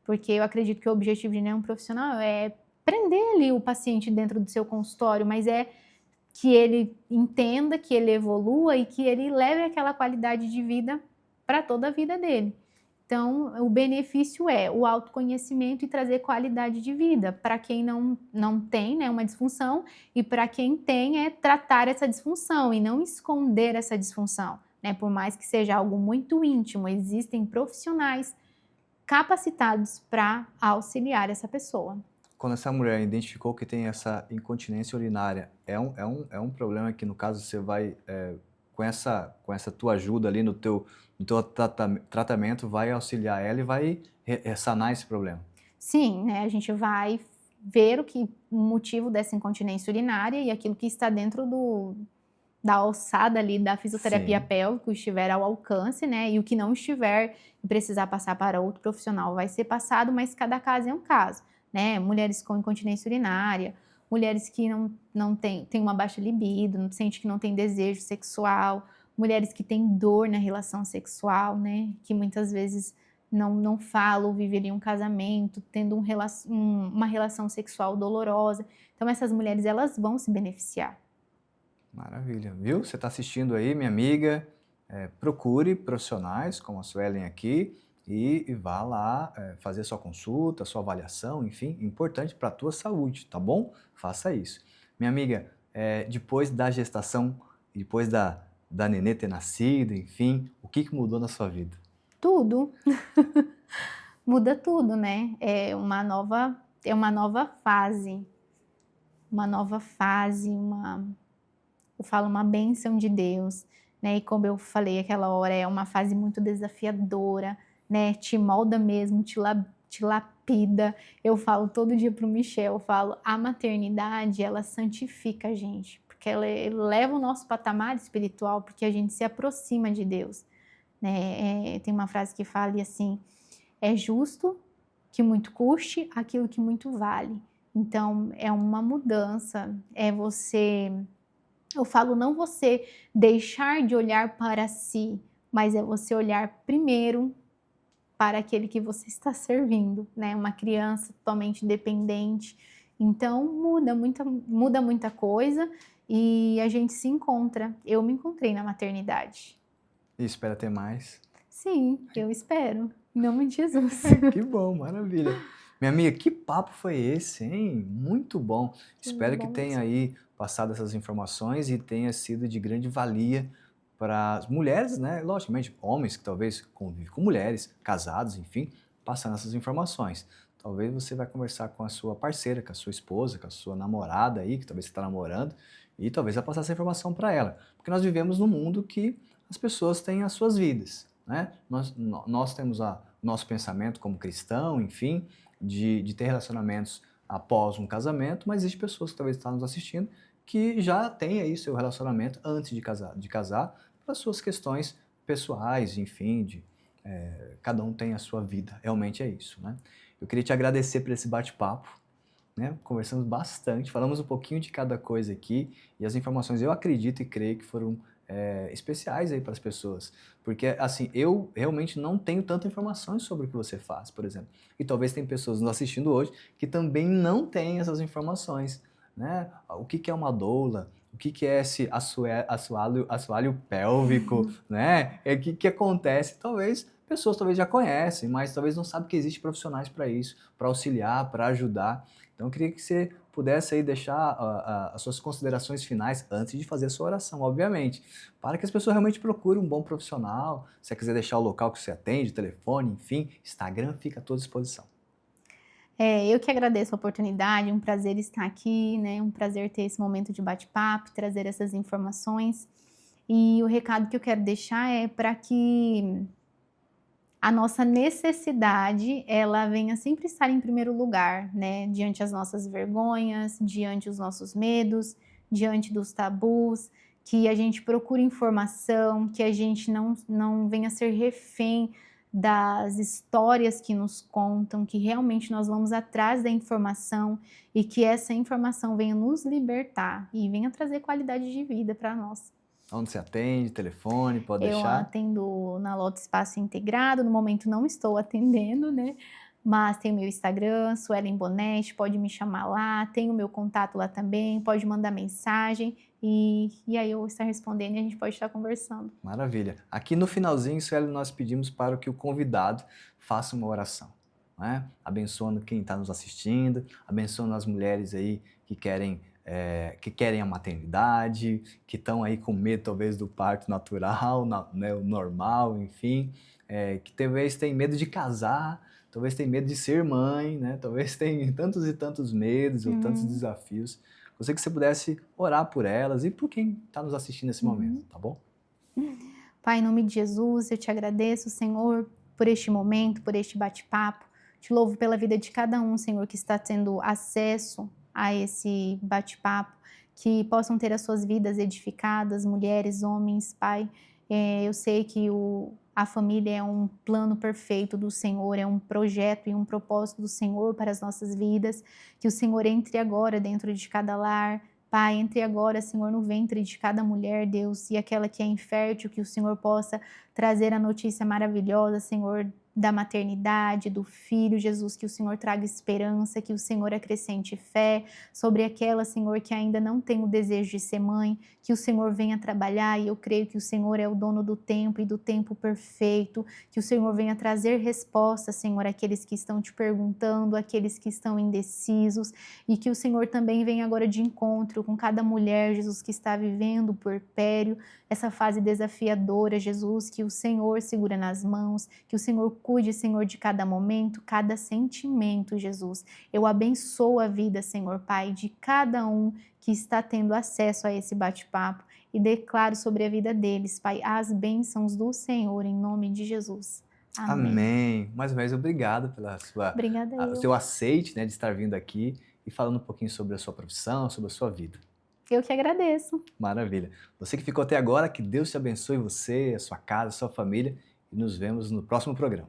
B: porque eu acredito que o objetivo de nenhum profissional é prender ali o paciente dentro do seu consultório, mas é que ele entenda, que ele evolua e que ele leve aquela qualidade de vida para toda a vida dele. Então, o benefício é o autoconhecimento e trazer qualidade de vida para quem não tem, né, uma disfunção, e para quem tem é tratar essa disfunção e não esconder essa disfunção, né? Por mais que seja algo muito íntimo, existem profissionais capacitados para auxiliar essa pessoa.
A: Quando essa mulher identificou que tem essa incontinência urinária, é um problema que, no caso, você vai, com essa tua ajuda ali no teu tratamento, vai auxiliar ela e vai sanar esse problema.
B: Sim, né, a gente vai ver o motivo dessa incontinência urinária e aquilo que está dentro da alçada ali da fisioterapia
A: Sim.
B: pélvica estiver ao alcance, né, e o que não estiver e precisar passar para outro profissional vai ser passado, mas cada caso é um caso, né, mulheres com incontinência urinária, mulheres que não têm uma baixa libido, não sente que não tem desejo sexual, mulheres que têm dor na relação sexual, né, que muitas vezes não falam, viveriam um casamento, tendo uma relação sexual dolorosa. Então essas mulheres, elas vão se beneficiar.
A: Maravilha, viu? Você está assistindo aí, minha amiga, procure profissionais como a Suelen aqui e vá lá fazer sua consulta, sua avaliação, enfim, importante para a tua saúde, tá bom? Faça isso. Minha amiga, depois da gestação, depois da nenê ter nascido, enfim, o que mudou na sua vida?
B: Tudo. Muda tudo, né? É uma nova fase. Uma nova fase, eu falo uma bênção de Deus, né? E como eu falei aquela hora, é uma fase muito desafiadora, né? Te molda mesmo, te lapida. Eu falo todo dia pro Michel, eu falo, a maternidade, ela santifica a gente, porque ela eleva o nosso patamar espiritual, porque a gente se aproxima de Deus, né? Tem uma frase que fala assim, é justo que muito custe aquilo que muito vale. Então, é uma mudança, eu falo não você deixar de olhar para si, mas é você olhar primeiro para aquele que você está servindo, né? Uma criança totalmente dependente. Então, muda muita coisa e a gente se encontra. Eu me encontrei na maternidade.
A: E espera ter mais.
B: Sim, eu espero. Em nome de Jesus.
A: Que bom, maravilha. Minha amiga, que papo foi esse, hein? Muito bom. Espero que
B: Bom
A: tenha
B: mesmo.
A: aí passado essas informações e tenha sido de grande valia para as mulheres, né? Logicamente, homens que talvez convivem com mulheres, casados, enfim, passando essas informações. Talvez você vai conversar com a sua parceira, com a sua esposa, com a sua namorada aí, que talvez você está namorando, e talvez vai passar essa informação para ela. Porque nós vivemos num mundo que as pessoas têm as suas vidas, né? Nós temos nosso pensamento como cristão, enfim, de ter relacionamentos após um casamento, mas existem pessoas que talvez estão nos assistindo que já têm aí seu relacionamento antes de casar para suas questões pessoais, enfim, cada um tem a sua vida, realmente é isso, né? Eu queria te agradecer por esse bate-papo, né? Conversamos bastante, falamos um pouquinho de cada coisa aqui e as informações eu acredito e creio que foram especiais aí para as pessoas, porque assim, eu realmente não tenho tanta informações sobre o que você faz, por exemplo, e talvez tem pessoas nos assistindo hoje que também não têm essas informações, né? O que é uma doula, o que é esse assoalho pélvico, né? O que acontece, pessoas talvez já conhecem, mas talvez não sabem que existem profissionais para isso, para auxiliar, para ajudar. Então eu queria que você pudesse aí deixar as suas considerações finais antes de fazer a sua oração, obviamente, para que as pessoas realmente procurem um bom profissional. Se você quiser deixar o local que você atende, telefone, enfim, Instagram fica à tua disposição.
B: Eu que agradeço a oportunidade, um prazer estar aqui, né? Um prazer ter esse momento de bate-papo, trazer essas informações. E o recado que eu quero deixar é para que a nossa necessidade, ela venha sempre estar em primeiro lugar, né? Diante as nossas vergonhas, diante os nossos medos, diante dos tabus, que a gente procure informação, que a gente não venha ser refém das histórias que nos contam, que realmente nós vamos atrás da informação e que essa informação venha nos libertar e venha trazer qualidade de vida para nós.
A: Onde você atende, telefone, pode
B: Eu
A: deixar?
B: atendo na Loto Espaço Integrado, no momento não estou atendendo, né? Mas tem o meu Instagram, Suelen Bonetti, pode me chamar lá, tem o meu contato lá também, pode mandar mensagem e aí eu vou estar respondendo e a gente pode estar conversando.
A: Maravilha. Aqui no finalzinho, Sueli, nós pedimos para que o convidado faça uma oração, né? Abençoando quem está nos assistindo, abençoando as mulheres aí que querem a maternidade, que estão aí com medo talvez do parto natural, né, o normal, enfim, que talvez tem medo de casar, talvez tem medo de ser mãe, né? Talvez tem tantos e tantos medos ou tantos
B: Uhum,
A: desafios. Gostaria que você pudesse orar por elas e por quem está nos assistindo nesse momento,
B: uhum.
A: tá bom?
B: Pai, em nome de Jesus, eu te agradeço, Senhor, por este momento, por este bate-papo. Te louvo pela vida de cada um, Senhor, que está tendo acesso a esse bate-papo, que possam ter as suas vidas edificadas, mulheres, homens, Pai. Eu sei que a família é um plano perfeito do Senhor, é um projeto e um propósito do Senhor para as nossas vidas. Que o Senhor entre agora dentro de cada lar, Pai, entre agora, Senhor, no ventre de cada mulher, Deus, e aquela que é infértil, que o Senhor possa trazer a notícia maravilhosa, Senhor, da maternidade, do filho, Jesus, que o Senhor traga esperança, que o Senhor acrescente fé sobre aquela, Senhor, que ainda não tem o desejo de ser mãe, que o Senhor venha trabalhar, e eu creio que o Senhor é o dono do tempo e do tempo perfeito, que o Senhor venha trazer respostas, Senhor, àqueles que estão te perguntando, àqueles que estão indecisos, e que o Senhor também venha agora de encontro com cada mulher, Jesus, que está vivendo o puerpério, essa fase desafiadora, Jesus, que o Senhor segura nas mãos, que o Senhor cuide, Senhor, de cada momento, cada sentimento, Jesus. Eu abençoo a vida, Senhor Pai, de cada um que está tendo acesso a esse bate-papo e declaro sobre a vida deles, Pai, as bênçãos do Senhor, em nome de Jesus. Amém.
A: Amém. Mais uma vez, obrigado pela
B: Obrigada eu.
A: seu aceite, né, de estar vindo aqui e falando um pouquinho sobre a sua profissão, sobre a sua vida.
B: Eu que agradeço.
A: Maravilha. Você que ficou até agora, que Deus te abençoe você, a sua casa, a sua família e nos vemos no próximo programa.